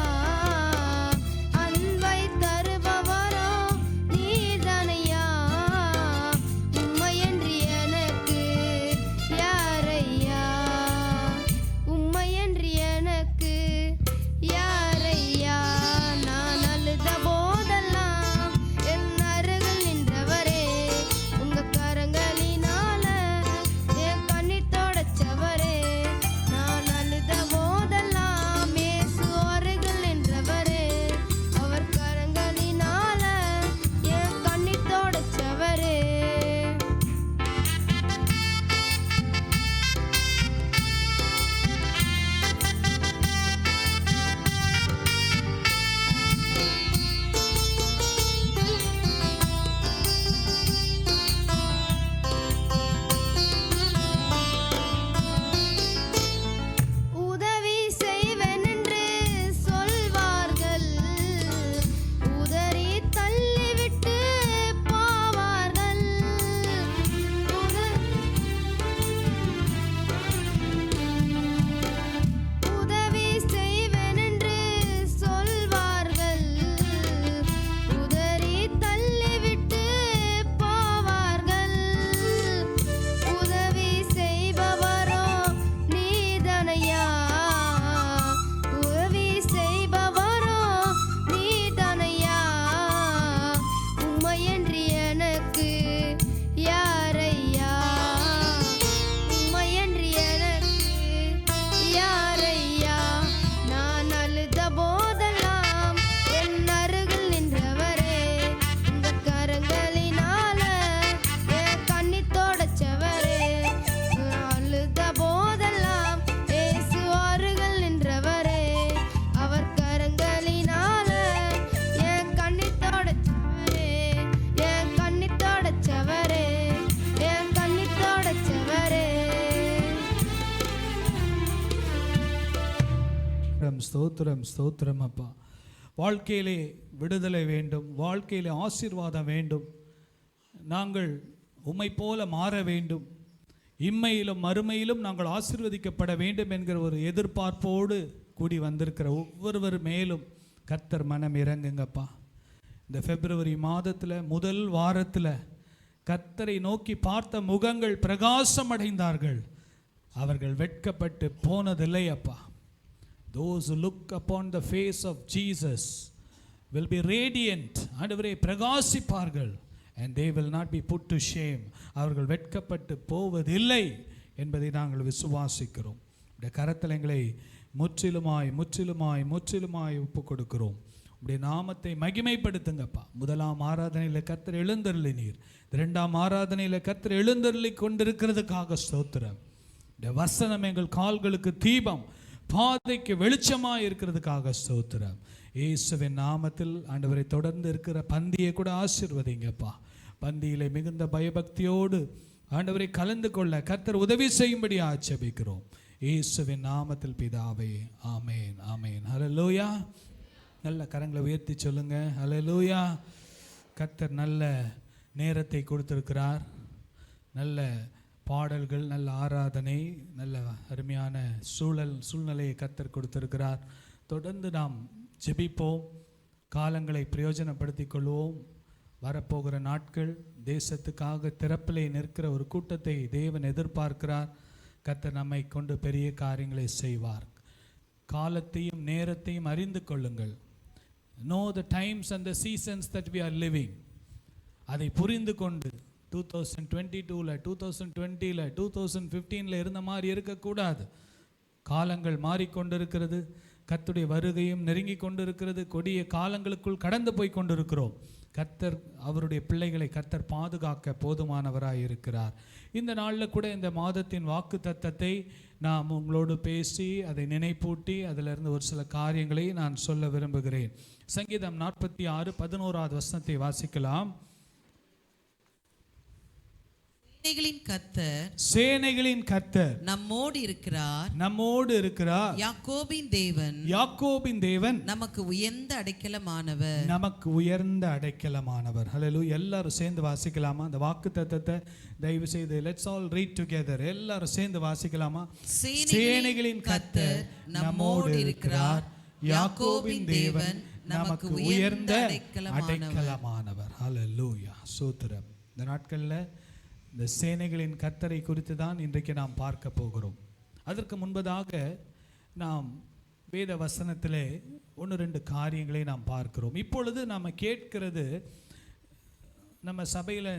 ஸ்தோத்திரம் ஸ்தோத்திரம் அப்பா. வாழ்க்கையிலே விடுதலை வேண்டும், வாழ்க்கையிலே ஆசீர்வாதம் வேண்டும், நாங்கள் உம்மை போல மாற வேண்டும், இம்மையிலும் மறுமையிலும் நாங்கள் ஆசீர்வதிக்கப்பட வேண்டும் என்கிற ஒரு எதிர்பார்ப்போடு கூடி வந்திருக்கிற ஒவ்வொருவர் மேலும் கர்த்தர் மனம் இறங்குங்கப்பா. இந்த பிப்ரவரி மாதத்தில் முதல் வாரத்தில் கர்த்தரை நோக்கி பார்த்த முகங்கள் பிரகாசம் அடைந்தார்கள், அவர்கள் வெட்கப்பட்டு போனதில்லை அப்பா. Those who look upon the face of Jesus will be radiant. ஆண்டவரே பிரகாசிப்பார்கள். And they will not be put to shame. அவர்கள் வெட்கப்பட்டு போவதில்லை என்பதை நாங்கள் விசுவாசிக்கிறோம். இந்த கரத்தில் எங்களை முற்றிலுமாய் முற்றிலுமாய் முற்றிலுமாய் ஒப்பு கொடுக்கிறோம். உடைய நாமத்தை மகிமைப்படுத்துங்கப்பா. முதலாம் ஆராதனையில் கர்த்தர் எழுந்தருளினீர், இரண்டாம் ஆராதனையில் கர்த்தர் எழுந்தருளி கொண்டிருக்கிறதுக்காக ஸ்தோத்திரம். இந்த வசனம் எங்கள் கால்களுக்கு தீபம், பாதைக்கு வெளிச்சமாக இருக்கிறதுக்காக ஸ்தோத்திரம். இயேசுவின் நாமத்தில் ஆண்டவரை தொடர்ந்து இருக்கிற பந்தியை கூட ஆசீர்வதிங்கப்பா. பந்தியிலே மிகுந்த பயபக்தியோடு ஆண்டவரை கலந்து கொள்ள கர்த்தர் உதவி செய்யும்படி ஆட்சேபிக்கிறோம். இயேசுவின் நாமத்தில் பிதாவே, ஆமேன் ஆமேன். ஹல்லேலூயா. நல்ல கரங்களை உயர்த்தி சொல்லுங்க, ஹல்லேலூயா. கர்த்தர் நல்ல நேரத்தை கொடுத்திருக்கிறார், நல்ல பாடல்கள், நல்ல ஆராதனை, நல்ல அருமையான சூழ்நிலையை கர்த்தர் கொடுத்திருக்கிறார். தொடர்ந்து நாம் ஜெபிப்போம், காலங்களை பிரயோஜனப்படுத்தி கொள்வோம். வரப்போகிற நாட்கள் தேசத்துக்காக திறப்பிலே நிற்கிற ஒரு கூட்டத்தை தேவன் எதிர்பார்க்கிறார். கர்த்தர் நம்மை கொண்டு பெரிய காரியங்களை செய்வார். காலத்தையும் நேரத்தையும் அறிந்து கொள்ளுங்கள். Know the times and the seasons that we are living. அதை புரிந்து கொண்டு 2022ல 2020ல 2015ல இருந்த மாதிரி இருக்கக்கூடாது. காலங்கள் மாறிக்கொண்டிருக்கிறது, கர்த்தருடைய வருகையும் நெருங்கி கொண்டிருக்கிறது. கொடிய காலங்களுக்குள் கடந்து போய் கொண்டிருக்கிறோம். கர்த்தர் அவருடைய பிள்ளைகளை கர்த்தர் பாதுகாக்க போதுமானவராய் இருக்கிறார். இந்த நாளில் கூட இந்த மாதத்தின் வாக்கு தத்தத்தை நாம் உங்களோடு பேசி அதை நினைப்பூட்டி அதிலிருந்து ஒரு சில காரியங்களை நான் சொல்ல விரும்புகிறேன். சங்கீதம் 46:11 வசனத்தை வாசிக்கலாம். சேனைகளின் கர்த்தர் நம்மோடு இருக்கிறார், நம்மோடு இருக்கிறார். யாக்கோபின் தேவன் நமக்கு உயர்ந்த அடைக்கலமானவர், நமக்கு உயர்ந்த அடைக்கலமானவர். ஹல்லேலூயா. எல்லாரும் சேர்ந்து வாசிக்கலாமா அந்த வாக்கு தத்தத்தை? தயவு செய்து லெட்ஸ் ஆல் ரீட் டுகெதர். எல்லாரும் சேர்ந்து வாசிக்கலாமா? சேனைகளின் கர்த்தர் நம்மோடு இருக்கிறார், யாக்கோபின் தேவன் நமக்கு உயர்ந்த அடைக்கலமானவர். ஹல்லேலூயா. ஸ்தோத்திரம். இந்த நாட்களில் இந்த சேனைகளின் கர்த்தரை குறித்து தான் இன்றைக்கு நாம் பார்க்க போகிறோம். அதற்கு முன்பதாக நாம் வேத வசனத்திலே 1-2 காரியங்களை நாம் பார்க்கிறோம். இப்பொழுது நாம் கேட்கிறது, நம்ம சபையில்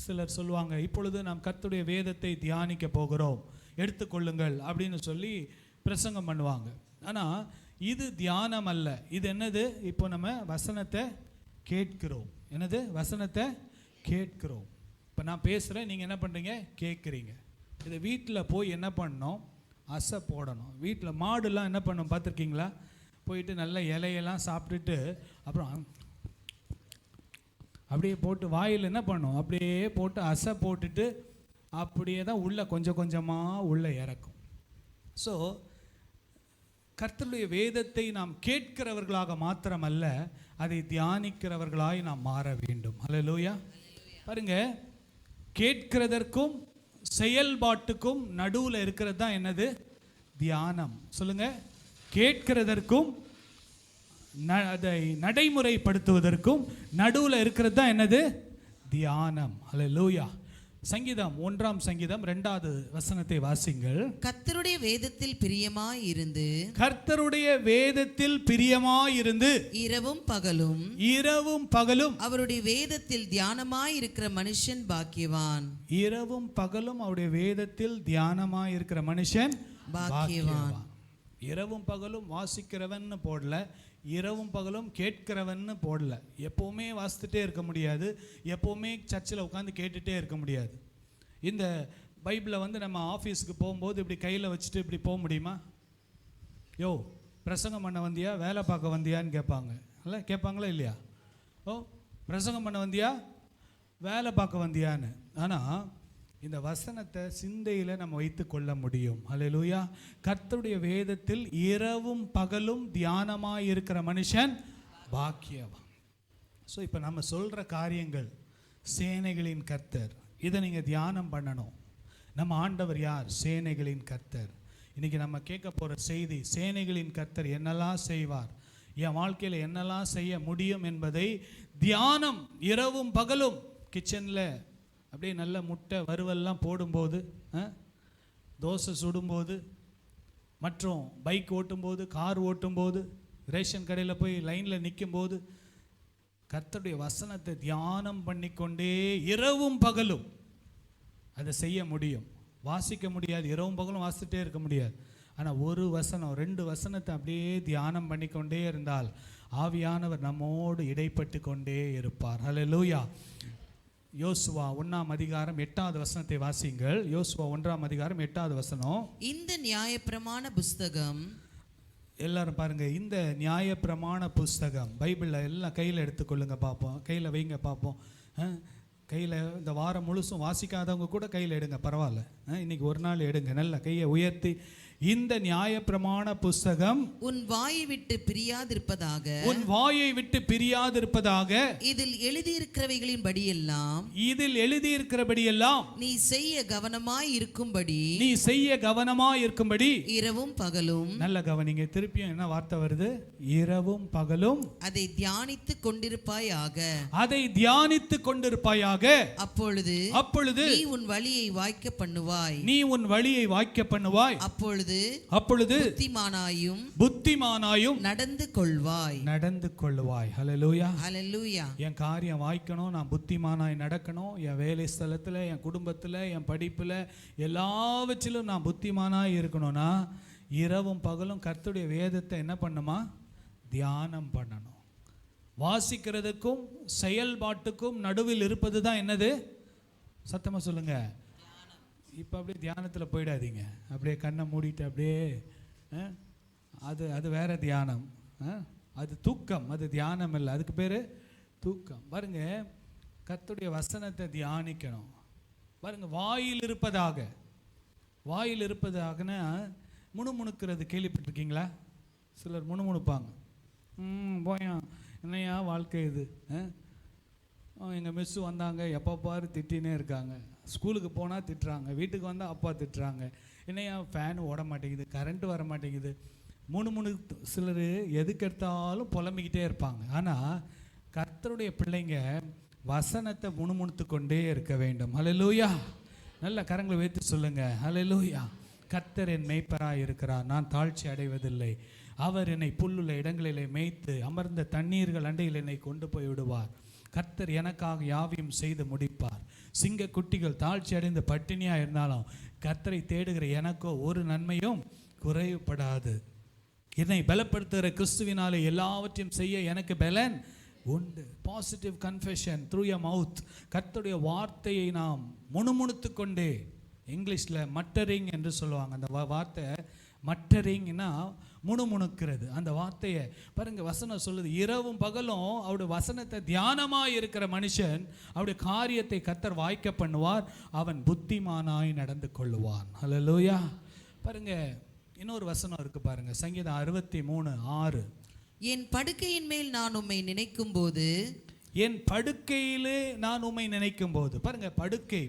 சிலர் சொல்லுவாங்க, இப்பொழுது நாம் கர்த்தருடைய வேதத்தை தியானிக்க போகிறோம், எடுத்துக்கொள்ளுங்கள் அப்படின்னு சொல்லி பிரசங்கம் பண்ணுவாங்க. ஆனால் இது தியானம் அல்ல. இது என்னது? இப்போ நம்ம வசனத்தை கேட்கிறோம். என்னது? வசனத்தை கேட்கிறோம். இப்போ நான் பேசுகிறேன், நீங்கள் என்ன பண்ணுறீங்க? கேட்குறீங்க. இதை வீட்டில் போய் என்ன பண்ணணும்? அசை போடணும். வீட்டில் மாடுலாம் என்ன பண்ணணும் பார்த்துருக்கீங்களா? போயிட்டு நல்ல இலையெல்லாம் சாப்பிட்டுட்டு அப்புறம் அப்படியே போட்டு வாயில் என்ன பண்ணணும்? அப்படியே போட்டு அசை போட்டுட்டு அப்படியே தான் உள்ளே கொஞ்சம் கொஞ்சமாக உள்ளே இறக்கும். ஸோ கர்த்தருடைய வேதத்தை நாம் கேட்கிறவர்களாக மாத்திரமல்ல, அதை தியானிக்கிறவர்களாய் நாம் மாற வேண்டும். ஹல்லேலூயா. பாருங்க, கேட்கிறதற்கும் செயல்பாட்டுக்கும் நடுவில் இருக்கிறது தான் என்னது? தியானம். சொல்லுங்க. கேட்கிறதற்கும் அதை நடைமுறைப்படுத்துவதற்கும் நடுவில் இருக்கிறது தான் என்னது? தியானம். ஹல்லேலூயா. சங்கீதம் 1 சங்கீதம் 2 வசனத்தை வாசிங்கள். கர்த்தருடைய வேதத்தில் பிரியமாயிருந்து, கர்த்தருடைய வேதத்தில் பிரியமாயிருந்து இரவும் பகலும் அவருடைய வேதத்தில் தியானமாயிருக்கிற மனுஷன் பாக்கியவான். இரவும் பகலும் அவருடைய வேதத்தில் தியானமாயிருக்கிற மனுஷன் பாக்கியவான். இரவும் பகலும் வாசிக்கிறவன் போடல, இரவும் பகலும் கேட்கிறவன்னு போடல. எப்போவுமே வாசித்துட்டே இருக்க முடியாது, எப்போவுமே சர்ச்சில் உட்காந்து கேட்டுகிட்டே இருக்க முடியாது. இந்த பைபிளை வந்து நம்ம ஆஃபீஸுக்கு போகும்போது இப்படி கையில் வச்சுட்டு இப்படி போக முடியுமா? யோ, பிரசங்கம் பண்ண வந்தியா, வேலை பார்க்க வந்தியான்னு கேட்பாங்க. இல்லை, கேட்பாங்களா இல்லையா? ஓ, பிரசங்கம் பண்ண வந்தியா, வேலை பார்க்க வந்தியான்னு. ஆனால் இந்த வசனத்தை சிந்தையில நம்ம வைத்து கொள்ள முடியும். ஹல்லேலூயா. கர்த்தருடைய வேதத்தில் இரவும் பகலும் தியானமாய் இருக்கிற மனுஷன் பாக்கியவான். ஸோ இப்போ நம்ம சொல்ற காரியங்கள் சேனைகளின் கர்த்தர், இதை நீங்க தியானம் பண்ணணும். நம்ம ஆண்டவர் யார்? சேனைகளின் கர்த்தர். இன்னைக்கு நம்ம கேட்க போற செய்தி, சேனைகளின் கர்த்தர் என்னெல்லாம் செய்வார், என் வாழ்க்கையில் என்னெல்லாம் செய்ய முடியும் என்பதை தியானம் இரவும் பகலும் கிச்சனில் அப்படியே நல்ல முட்டை வறுவல்லாம் போடும்போது, தோசை சுடும்போது, மற்றும் பைக் ஓட்டும்போது, கார் ஓட்டும்போது, ரேஷன் கடையில் போய் லைனில் நிற்கும்போது கர்த்தருடைய வசனத்தை தியானம் பண்ணிக்கொண்டே இரவும் பகலும் அதை செய்ய முடியும். வாசிக்க முடியாது, இரவும் பகலும் வாசிட்டே இருக்க முடியாது. ஆனால் ஒரு வசனம் 2 வசனத்தை அப்படியே தியானம் பண்ணிக்கொண்டே இருந்தால் ஆவியானவர் நம்மோடு இடைப்பட்டு கொண்டே இருப்பார். ஹல்லேலூயா. யோசுவா 1ஆம் அதிகாரம் 8வது வசனத்தை வாசிங்கள். யோசுவா 1ஆம் அதிகாரம் 8வது வசனம். இந்த நியாயப்பிரமாண புஸ்தகம், எல்லாரும் பாருங்க, இந்த நியாயப்பிரமாண புஸ்தகம் பைபிளில் எல்லாம் கையில் எடுத்துக்கொள்ளுங்க பார்ப்போம். கையில் வைங்க பார்ப்போம். கையில் இந்த வாரம் முழுசும் வாசிக்காதவங்க கூட கையில் எடுங்க, பரவாயில்ல. இன்னைக்கு ஒரு நாள் எடுங்க, நல்ல கையை உயர்த்தி. இந்த நியாயப்பிரமாண புஸ்தகம் உன் வாயை விட்டு பிரியாதிருப்பதாக, உன் வாயை விட்டு பிரியாதிருப்பதாக, இதில் எழுதியிருக்கிறவைகளின் படியெல்லாம், இதில் எழுதியிருக்கிறபடியெல்லாம் நீ செய்ய கவனமாய் இருக்கும்படி, நீ செய்ய கவனமாய் இருக்கும்படி இரவும் பகலும். நல்ல கவனிங்க. திருப்பியும் என்ன வார்த்தை வருது? இரவும் பகலும் அதை தியானித்து கொண்டிருப்பாயாக, அதை தியானித்து கொண்டிருப்பாயாக. அப்பொழுது நீ உன் வழியை வாய்க்க பண்ணுவாய், நீ உன் வழியை வாய்க்க பண்ணுவாய். அப்பொழுது புத்திமானாயும் நடந்து கொள்வாய். ஹல்லேலூயா. ஹல்லேலூயா. என் காரியம் வாய்க்கணும், நான் புத்திமானாய் நடக்கணும். என் வேலை ஸ்தலத்தில், என் குடும்பத்தில், என் படிப்பில், எல்லாவற்றிலும் நான் புத்திமானாய் இருக்கணும்னா இரவும் பகலும் கர்த்தருடைய வேதத்தை என்ன பண்ணுமா? தியானம் பண்ணணும். வாசிக்கிறதுக்கும் செயல்பாட்டுக்கும் நடுவில் இருப்பது தான் என்னது? சத்தமாக சொல்லுங்க. இப்போ அப்படியே தியானத்தில் போயிடாதீங்க. அப்படியே கண்ணை மூடிட்டு அப்படியே அது வேற தியானம். அது தூக்கம், அது தியானம் இல்லை, அதுக்கு பேர் தூக்கம். பாருங்க, கர்த்தருடைய வசனத்தை தியானிக்கணும். பாருங்க, வாயில் இருப்பதாகனா முணுமுணுக்கிறது கேள்விப்பட்டிருக்கீங்களா? சிலர் முணுமுணுப்பாங்க. போயா என்னையா வாழ்க்கை இது, எங்கள் மிஸ்ஸு வந்தாங்க எப்போ பாரு திட்டினே இருக்காங்க, ஸ்கூலுக்கு போனால் திட்டுறாங்க, வீட்டுக்கு வந்தால் அப்பா திட்டுறாங்க, என்னையா ஃபேன் ஓட மாட்டேங்குது, கரண்ட்டு வர மாட்டேங்குது, சிலர் எதுக்கெடுத்தாலும் புலம்பிக்கிட்டே இருப்பாங்க. ஆனால் கர்த்தருடைய பிள்ளைங்க வசனத்தை முணுமுணுத்து கொண்டே இருக்க வேண்டும். ஹல்லேலூயா. நல்ல கரங்களை வைத்து சொல்லுங்க, ஹல்லேலூயா. கர்த்தர் என் மேய்ப்பராய் இருக்கிறார், நான் தாழ்ச்சி அடைவதில்லை. அவர் என்னை புல்லுள்ள இடங்களிலே மேய்த்து அமர்ந்த தண்ணீர்கள் அண்டையில் என்னை கொண்டு போய் விடுவார். கர்த்தர் எனக்காக யாவையும் செய்து முடிப்பார். சிங்க குட்டிகள் தாழ்ச்சி அடைந்து பட்டினியாக இருந்தாலும் கர்த்தரை தேடுகிற எனக்கோ ஒரு நன்மையும் குறைவுபடாது. என்னை பலப்படுத்துகிற கிறிஸ்துவினாலே எல்லாவற்றையும் செய்ய எனக்கு பலன் உண்டு. பாசிட்டிவ் கன்ஃபெஷன் த்ரூ யர் மவுத். கர்த்தருடைய வார்த்தையை நாம் முணுமுணுத்து கொண்டே, இங்கிலீஷில் மட்டரிங் என்று சொல்லுவாங்க. அந்த வார்த்தை மட்டரிங்னா முணுமுணுக்கிறது. அந்த வார்த்தையை பாருங்க, வசனம் சொல்லுது, இரவும் பகலும் அவருடைய வசனத்தை தியானமாய் இருக்கிற மனுஷன் அவருடைய காரியத்தை கர்த்தர் வாய்க்க பண்ணுவார், அவன் புத்திமானாய் நடந்து கொள்ளுவான். ஹல்லேலூயா. பாருங்க, இன்னொரு வசனம் இருக்கு பாருங்க, சங்கீதம் 63:6. என் படுக்கையின் மேல் நான் உம்மை நினைக்கும் போது, என் படுக்கையிலே நான் உம்மை நினைக்கும் போது. பாருங்க, படுக்கை,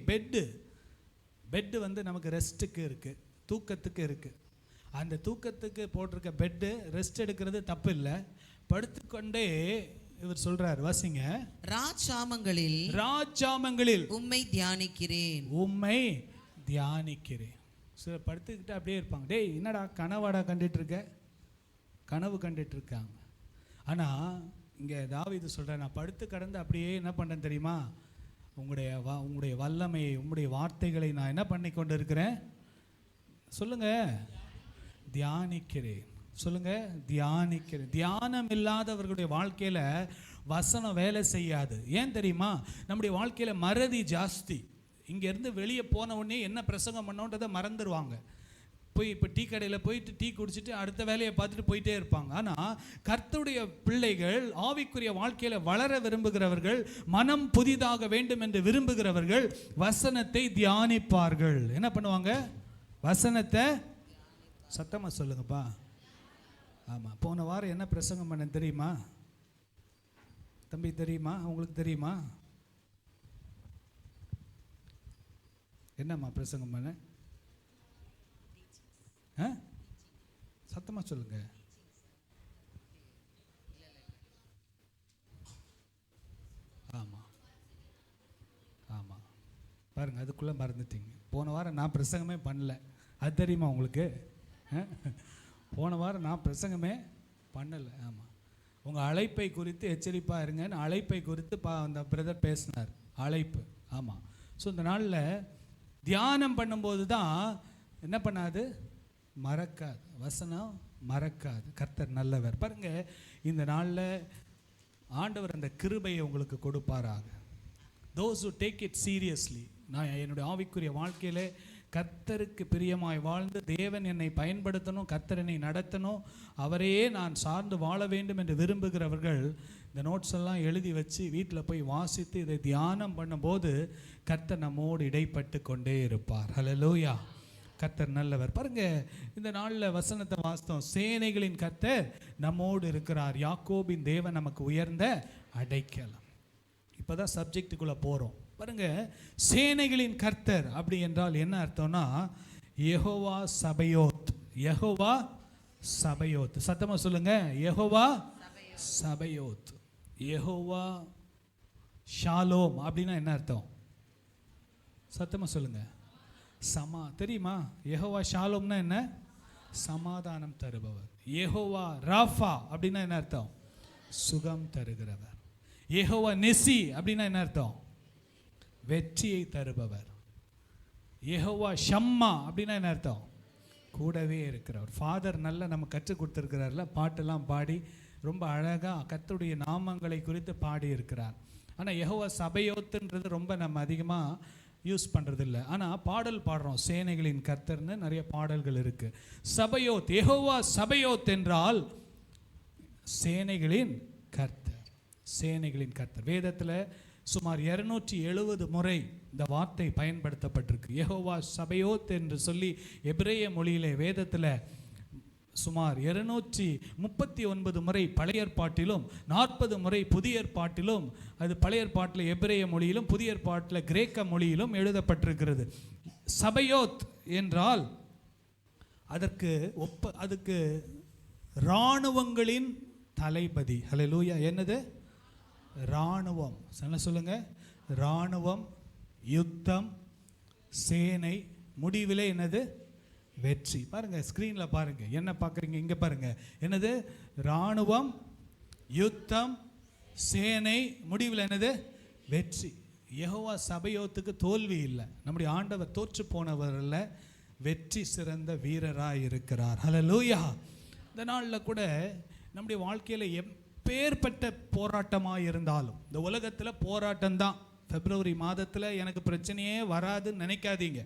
பெட்டு வந்து நமக்கு ரெஸ்ட்டுக்கு இருக்கு, தூக்கத்துக்கு இருக்கு. அந்த தூக்கத்துக்கு போட்டிருக்க பெட்டு ரெஸ்ட் எடுக்கிறது தப்பு இல்லை. படுத்துக்கொண்டே இவர் சொல்றார், வாசிங்க. ராஜாமங்களில் உம்மை தியானிக்கிறேன். சில படுத்துக்கிட்டு அப்படியே இருப்பாங்க. டேய் என்னடா கனவாடா கண்டுட்டு இருக்க, கனவு கண்டுட்டு இருக்காங்க. ஆனால் இங்கே தாவீது சொல்கிறேன், நான் படுத்து கடந்து அப்படியே என்ன பண்ணுறேன் தெரியுமா? உங்களுடைய வல்லமையை, உங்களுடைய வார்த்தைகளை நான் என்ன பண்ணி கொண்டு இருக்கிறேன் சொல்லுங்க? தியானிக்கிறேன். சொல்லுங்க, தியானிக்கிறேன். தியானம் இல்லாதவர்களுடைய வாழ்க்கையில் வசனம் வேலை செய்யாது. ஏன் தெரியுமா? நம்முடைய வாழ்க்கையில் மறதி ஜாஸ்தி. இங்கேருந்து வெளியே போன உடனே என்ன பிரசங்கம் பண்ணோன்றதை மறந்துடுவாங்க. போய் இப்போ டீ கடையில் போயிட்டு டீ குடிச்சிட்டு அடுத்த வேலையை பார்த்துட்டு போயிட்டே இருப்பாங்க. ஆனால் கர்த்தருடைய பிள்ளைகள், ஆவிக்குரிய வாழ்க்கையில் வளர விரும்புகிறவர்கள், மனம் புதிதாக வேண்டும் என்று விரும்புகிறவர்கள் வசனத்தை தியானிப்பார்கள். என்ன பண்ணுவாங்க? வசனத்தை சத்தமாக சொல்லுங்கப்பா. ஆமாம், போன வாரம் என்ன பிரசங்கம் பண்ண தெரியுமா தம்பி? தெரியுமா? உங்களுக்கு தெரியுமா? என்னம்மா பிரசங்கம் பண்ண? சத்தமாக சொல்லுங்க. ஆமாம் ஆமாம், பாருங்க, அதுக்குள்ளே மறந்துட்டீங்க. போன வாரம் நான் பிரசங்கமே பண்ணல, அது தெரியுமா உங்களுக்கு? போன வாரம் நான் பிரசங்கமே பண்ணலை. ஆமாம், உங்கள் அழைப்பை குறித்து எச்சரிப்பாக இருங்கன்னு அழைப்பை குறித்து அந்த பிரதர் பேசினார். அழைப்பு. ஆமாம். ஸோ இந்த நாளில் தியானம் பண்ணும்போது தான் என்ன பண்ணாது? மறக்காது. வசனம் மறக்காது. கர்த்தர் நல்லவர். பாருங்கள், இந்த நாளில் ஆண்டவர் அந்த கிருபையை உங்களுக்கு கொடுப்பாராக. those who take it seriously. நான் என்னுடைய ஆவிக்குரிய வாழ்க்கையில் கர்த்தருக்கு பிரியமாய் வாழ்ந்து தேவன் என்னை பயன்படுத்தணும், கர்த்தர் என்னை நடத்தணும், அவரையே நான் சார்ந்து வாழ வேண்டும் என்று விரும்புகிறவர்கள் இந்த நோட்ஸ் எல்லாம் எழுதி வச்சு வீட்டில் போய் வாசித்து இதை தியானம் பண்ணும்போது கர்த்தர் நம்மோடு இடைப்பட்டு கொண்டே இருப்பார். ஹல்லேலூயா. கர்த்தர் நல்லவர். பாருங்க, இந்த நாளில் வசனத்தை வாசித்தோம். சேனைகளின் கர்த்தர் நம்மோடு இருக்கிறார், யாக்கோபின் தேவன் நமக்கு உயர்ந்த அடைக்கலம். இப்போதான் சப்ஜெக்டுக்குள்ளே போகிறோம். பாருங்க, சேனைகளின் கர்த்தர் அப்படி என்றால் என்ன அர்த்தம்னா யெகோவா சபையோத். யெகோவா சபையோத். சத்தமா சொல்லுங்க. யெகோவா சபையோத். யெகோவா ஷாலோம் அப்படின்னா என்ன அர்த்தம்? சத்தமா சொல்லுங்க. தெரியுமா? யெகோவா ஷாலோம்னா என்ன? சமாதானம் தருபவர். யெகோவா ராஃபா அப்படின்னா என்ன அர்த்தம்? சுகம் தருகிறவர். யெகோவா நிசி அப்படின்னா என்ன அர்த்தம்? வெற்றியை தருபவர். யெகோவா ஷம்மா அப்படின்னா என்ன அர்த்தம்? கூடவே இருக்கிறவர். ஃபாதர் நல்லா நம்ம கற்றுக் கொடுத்துருக்கிறார்ல, பாட்டெல்லாம் பாடி ரொம்ப அழகாக கர்த்தருடைய நாமங்களை குறித்து பாடி இருக்கிறார். ஆனால் யெகோவா சபையோத்துன்றது ரொம்ப நம்ம அதிகமாக யூஸ் பண்ணுறது இல்லை. ஆனால் பாடல் பாடுறோம், சேனைகளின் கர்த்தர்னு நிறைய பாடல்கள் இருக்குது. சபையோத், யெகோவா சபையோத் என்றால் சேனைகளின் கர்த்தர். சேனைகளின் கர்த்தர். வேதத்தில் சுமார் 270 முறை இந்த வார்த்தை பயன்படுத்தப்பட்டிருக்கு. யெகோவா சபையோத் என்று சொல்லி எபிரேய மொழியிலே வேதத்தில் சுமார் 239 முறை பழைய ஏற்பாட்டிலும் 40 முறை புதிய ஏற்பாட்டிலும், அது பழைய ஏற்பாட்டில் எபிரேய மொழியிலும் புதிய ஏற்பாட்டில் கிரேக்க மொழியிலும் எழுதப்பட்டிருக்கிறது. சபையோத் என்றால் அதுக்கு இராணுவங்களின் தளபதி. ஹல்லேலூயா. என்னது? இராணுவம். சொல்லுங்க. இராணுவம், யுத்தம், சேனை, முடிவிலே என்னது? வெற்றி. பாருங்க, ஸ்கிரீனில் பாருங்க, என்ன பார்க்குறீங்க? இங்கே பாருங்க. என்னது? இராணுவம், யுத்தம், சேனை, முடிவில் என்னது? வெற்றி. யெகோவா சபையோத்துக்கு தோல்வி இல்லை. நம்முடைய ஆண்டவர் தோற்று போனவர் அல்ல, வெற்றி சிறந்த வீரராக இருக்கிறார். ஹல்லேலூயா. இந்த நாளில் கூட நம்முடைய வாழ்க்கையில் எப்பேற்பட்ட போராட்டமாக இருந்தாலும், இந்த உலகத்தில் போராட்டம் தான். பிப்ரவரி மாதத்தில் எனக்கு பிரச்சனையே வராதுன்னு நினைக்காதீங்க.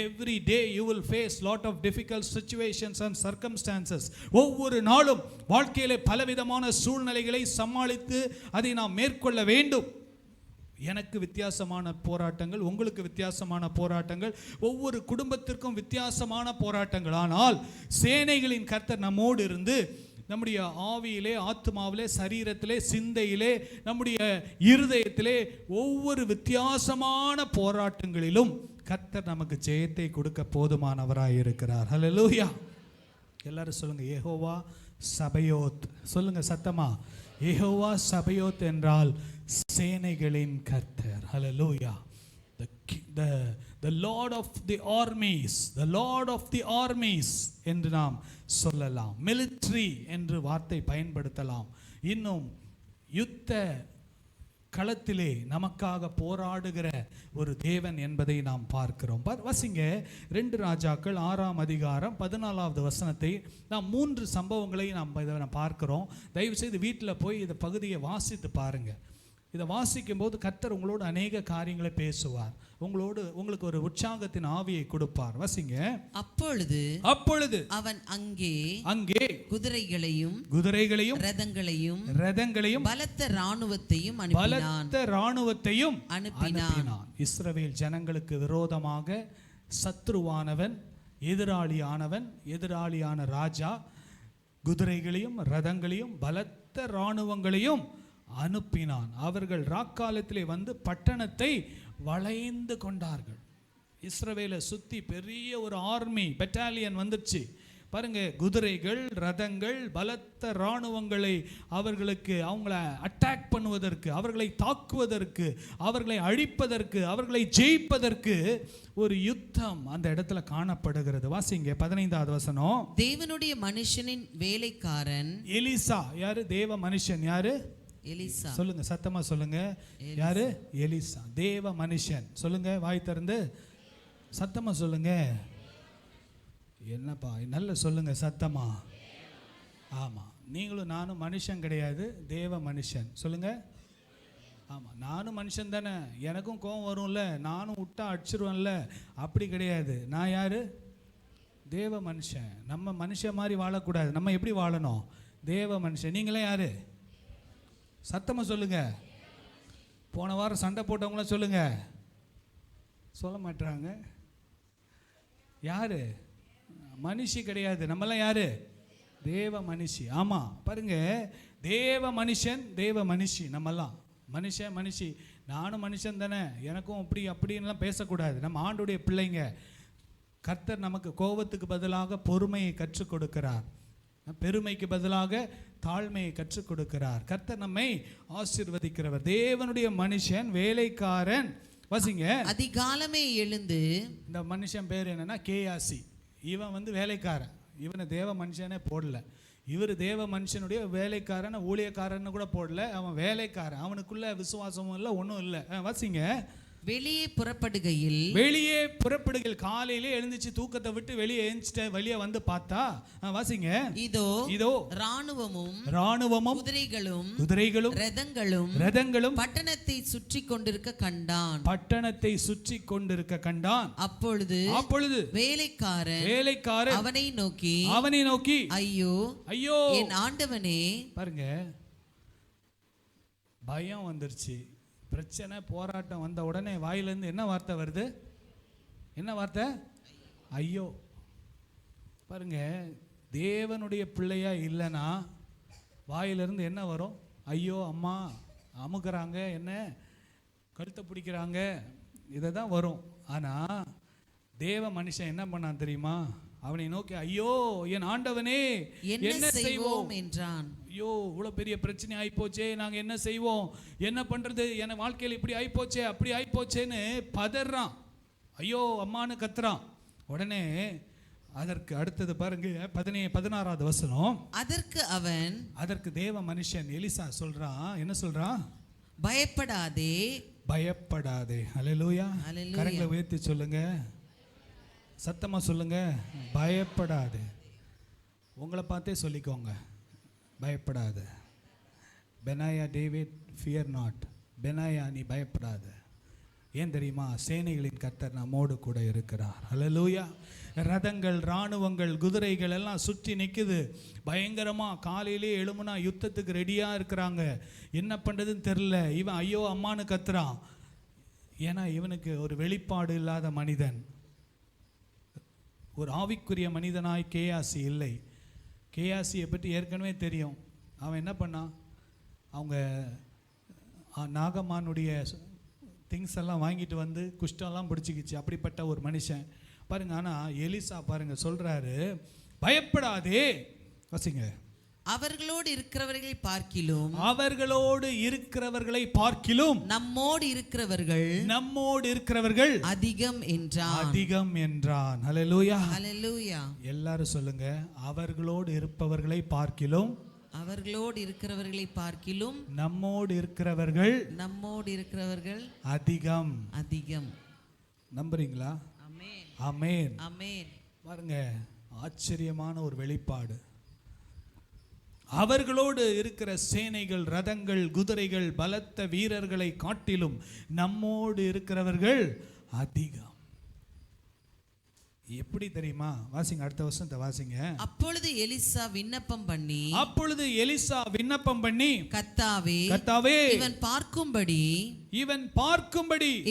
Every day you will face lot of difficult situations and circumstances. ஒவ்வொரு நாளும் வாழ்க்கையிலே பலவிதமான சூழ்நிலைகளை சமாளித்து அதை நாம் மேற்கொள்ள வேண்டும். எனக்கு வித்தியாசமான போராட்டங்கள், உங்களுக்கு வித்தியாசமான போராட்டங்கள், ஒவ்வொரு குடும்பத்திற்கும் வித்தியாசமான போராட்டங்கள். ஆனால் சேனைகளின் கர்த்தர் நம்மோடு இருந்து நம்முடைய ஆவியிலே, ஆத்மாவிலே, சரீரத்திலே, சிந்தையிலே, நம்முடைய இருதயத்திலே ஒவ்வொரு வித்தியாசமான போராட்டங்களிலும் கர்த்தர் நமக்கு ஜெயத்தை கொடுக்க போதுமானவராய் இருக்கிறார். ஹல்லேலூயா. எல்லாரும் சொல்லுங்க, யெகோவா சபையோத். சொல்லுங்க சத்தமா. யெகோவா சபையோத் என்றால் சேனைகளின் கர்த்தர். ஹல்லேலூயா. The Lord of the armies, the Lord of the armies என்று நாம் சொல்லலாம். மிலிட்டரி என்று வார்த்தை பயன்படுத்தலாம். இன்னும் யுத்த களத்திலே நமக்காக போராடுகிற ஒரு தேவன் என்பதை நாம் பார்க்கிறோம். வசிங்க 2 ராஜாக்கள் 6ஆம் அதிகாரம் 14வது வசனத்தை நாம் 3 சம்பவங்களை நாம் பார்க்கிறோம். தயவு செய்து வீட்டில் போய் இந்த பகுதியை வாசித்து பாருங்க. இதை வாசிக்கும் போது கர்த்தர் உங்களோடு அநேக காரியங்களை பேசுவார். உங்களுக்கு ஒரு உற்சாகத்தின் ஆவியை கொடுப்பார். வாசிங்க. அப்பொழுது அவன் அங்கே குதிரைகளையும் ரதங்களையும் பலத்த ராணுவத்தையும் அனுப்பினான். இஸ்ரவேல் ஜனங்களுக்கு விரோதமாக சத்ருவானவன், எதிராளியான ராஜா குதிரைகளையும் ரதங்களையும் பலத்த இராணுவங்களையும் அனுப்பினான். அவர்கள் ராக்காலத்திலே வந்து பட்டணத்தை வளைந்து கொண்டார்கள். இஸ்ரவேலை சுத்தி பெரிய ஒரு ஆர்மி பெட்டாலியன் வந்துச்சு பாருங்க. குதிரைகள் ரதங்கள் பலத்த இராணுவங்களை அவங்களை அட்டாக் பண்ணுவதற்கு, அவர்களை தாக்குவதற்கு, அவர்களை அழிப்பதற்கு, அவர்களை ஜெயிப்பதற்கு ஒரு யுத்தம் அந்த இடத்துல காணப்படுகிறது. வாசிங்க 15வது வசனம். தேவனுடைய மனுஷனின் வேலைக்காரன் எலிசா. யாரு தேவ மனுஷன்? யாரு? எலிசா. சொல்லுங்க, சத்தமா சொல்லுங்க. யாரு? எலிசா. தேவ மனுஷன். சொல்லுங்க, வாய் திறந்து சத்தமா சொல்லுங்க. என்னப்பா நல்ல சொல்லுங்க சத்தமா. ஆமா, நீங்களும் நானும் மனுஷன் கிடையாது, தேவ மனுஷன். சொல்லுங்க. ஆமா, நானும் மனுஷன் தானே, எனக்கும் கோபம் வரும்ல, நானும் விட்டா அடிச்சிருவேன்ல, அப்படி கிடையாது. நான் யாரு? தேவ மனுஷன். நம்ம மனுஷன் மாதிரி வாழக்கூடாது. நம்ம எப்படி வாழணும்? தேவ மனுஷன். நீங்களே யாரு? சத்தமா சொல்லுங்க. போன வாரம் சண்டை போட்டவங்களாம் சொல்லுங்க. சொல்ல மாட்டாங்க. யாரு? மனுஷி கிடையாது. நம்மளாம் யாரு? தேவ மனுஷி. ஆமா, பாருங்க, தேவ மனுஷன் தேவ மனுஷி. நம்மெல்லாம் மனுஷி. நானும் மனுஷன் தானே, எனக்கும் அப்படின்லாம் பேசக்கூடாது. நம்ம ஆண்டுடைய பிள்ளைங்க. கர்த்தர் நமக்கு கோபத்துக்கு பதிலாக பொறுமையை கற்றுக் கொடுக்கிறார், பெருமைக்கு பதிலாக தாழ்மையை கற்றுக் கொடுக்கிறார். கர்த்தர் நம்மை ஆசீர்வதிக்கிறவர். தேவனுடைய மனுஷன் வேலைக்காரன். வாசிங்க. அதிகாலமே எழுந்து. இந்த மனுஷன் பேர் என்னன்னா கேயாசி. இவன் வந்து வேலைக்காரன். இவனை தேவ மனுஷனே போடல. இவர் தேவ மனுஷனுடைய வேலைக்காரன், ஊழியக்காரன்னு கூட போடல. அவன் வேலைக்காரன். அவனுக்குள்ள விசுவாசமும் இல்லை, ஒன்றும் இல்லை. வாசிங்க. வெளியே புறப்படுகையில் காலையிலே எழுந்துச்சு, தூக்கத்தை விட்டு வெளியே வந்து பார்த்தா, வாசிங்க. இதோ ராணுவமும் குதிரைகளும் ரதங்களும் பட்டணத்தை சுற்றி கொண்டிருக்க கண்டான். அப்பொழுது வேலைக்காரன் அவனை நோக்கி ஐயோ என் ஆண்டவனே. பாருங்க, பயம் வந்துருச்சு. பிரச்சனை போராட்டம் வந்த உடனே வாயிலிருந்து என்ன வார்த்தை வருது? என்ன வார்த்தை? ஐயோ. பாருங்க, தேவனுடைய பிள்ளையா இல்லைன்னா வாயிலிருந்து என்ன வரும்? ஐயோ, அம்மா அமுக்குறாங்க, என்ன கழுத்தை பிடிக்கிறாங்க, இதை தான் வரும். ஆனால் தேவ மனுஷன் என்ன பண்ணான் தெரியுமா? அவனை நோக்கி ஐயோ என் ஆண்டவனே என்ன செய்வோம் என்றான். ஐயோ, இவ்வளோ பெரிய பிரச்சனை ஆயிப்போச்சே, நாங்கள் என்ன செய்வோம், என்ன பண்ணுறது, என் வாழ்க்கையில் இப்படி ஆயிப்போச்சே, அப்படி ஆயிப்போச்சேன்னு பதறான். ஐயோ அம்மானு கத்துறான். உடனே அதற்கு அடுத்தது பாருங்க 16வது வசனம். அதற்கு தேவ மனுஷன் எலிசா சொல்றான். என்ன சொல்றான்? பயப்படாதே. ஹல்லேலூயா. கரங்களை உயர்த்தி சொல்லுங்க, சத்தமா சொல்லுங்க. பயப்படாதே. உங்களை பார்த்தே சொல்லிக்கோங்க, பயப்படாத. Benaiah David, fear not. Benaiah, நீ பயப்படாத. ஏன் தெரியுமா? சேனைகளின் கர்த்தர் நம்மோடு கூட இருக்கிறார். ஹல்லேலூயா. ரதங்கள், இராணுவங்கள், குதிரைகள் எல்லாம் சுற்றி நிற்குது பயங்கரமாக. காலையிலே எழுமுனா யுத்தத்துக்கு ரெடியாக இருக்கிறாங்க. என்ன பண்ணுறதுன்னு தெரில. இவன் ஐயோ அம்மானு கத்துறான். ஏன்னா இவனுக்கு ஒரு வெளிப்பாடு இல்லாத மனிதன், ஒரு ஆவிக்குரிய மனிதனாய் கேயாசி இல்லை. கேயாசியை பற்றி ஏற்கனவே தெரியும். அவன் என்ன பண்ணான்? அவங்க நாகமானுடைய திங்ஸ் எல்லாம் வாங்கிட்டு வந்து குஷ்டம்லாம் பிடிச்சிக்கிச்சு. அப்படிப்பட்ட ஒரு மனுஷன் பாருங்க. ஆனால் எலிசா பாருங்க சொல்றாரு, பயப்படாதே. வசிங்க. அவர்களோடு இருக்கிறவர்களை பார்க்கிலும் நம்மோடு இருக்கிறவர்கள் அதிகம் என்றான். ஹல்லேலூயா. எல்லாரும் சொல்லுங்க, அவர்களோடு இருப்பவர்களை பார்க்கிலும் நம்மோடு இருக்கிறவர்கள் அதிகம். நம்புறீங்களா? ஆமென். பாருங்க, ஆச்சரியமான ஒரு வெளிப்பாடு. அவர்களோடு இருக்கிற சேனைகள், ரதங்கள், குதிரைகள், பலத்த வீரர்களை காட்டிலும் நம்மோடு இருக்கிறவர்கள் அதிகம். எப்படி தெரியுமா? வாசிங்க, அடுத்த வசனத்தை வாசிங்க. அப்பொழுது எலிசா விண்ணப்பம் பண்ணி கர்த்தாவே இவன் பார்க்கும்படி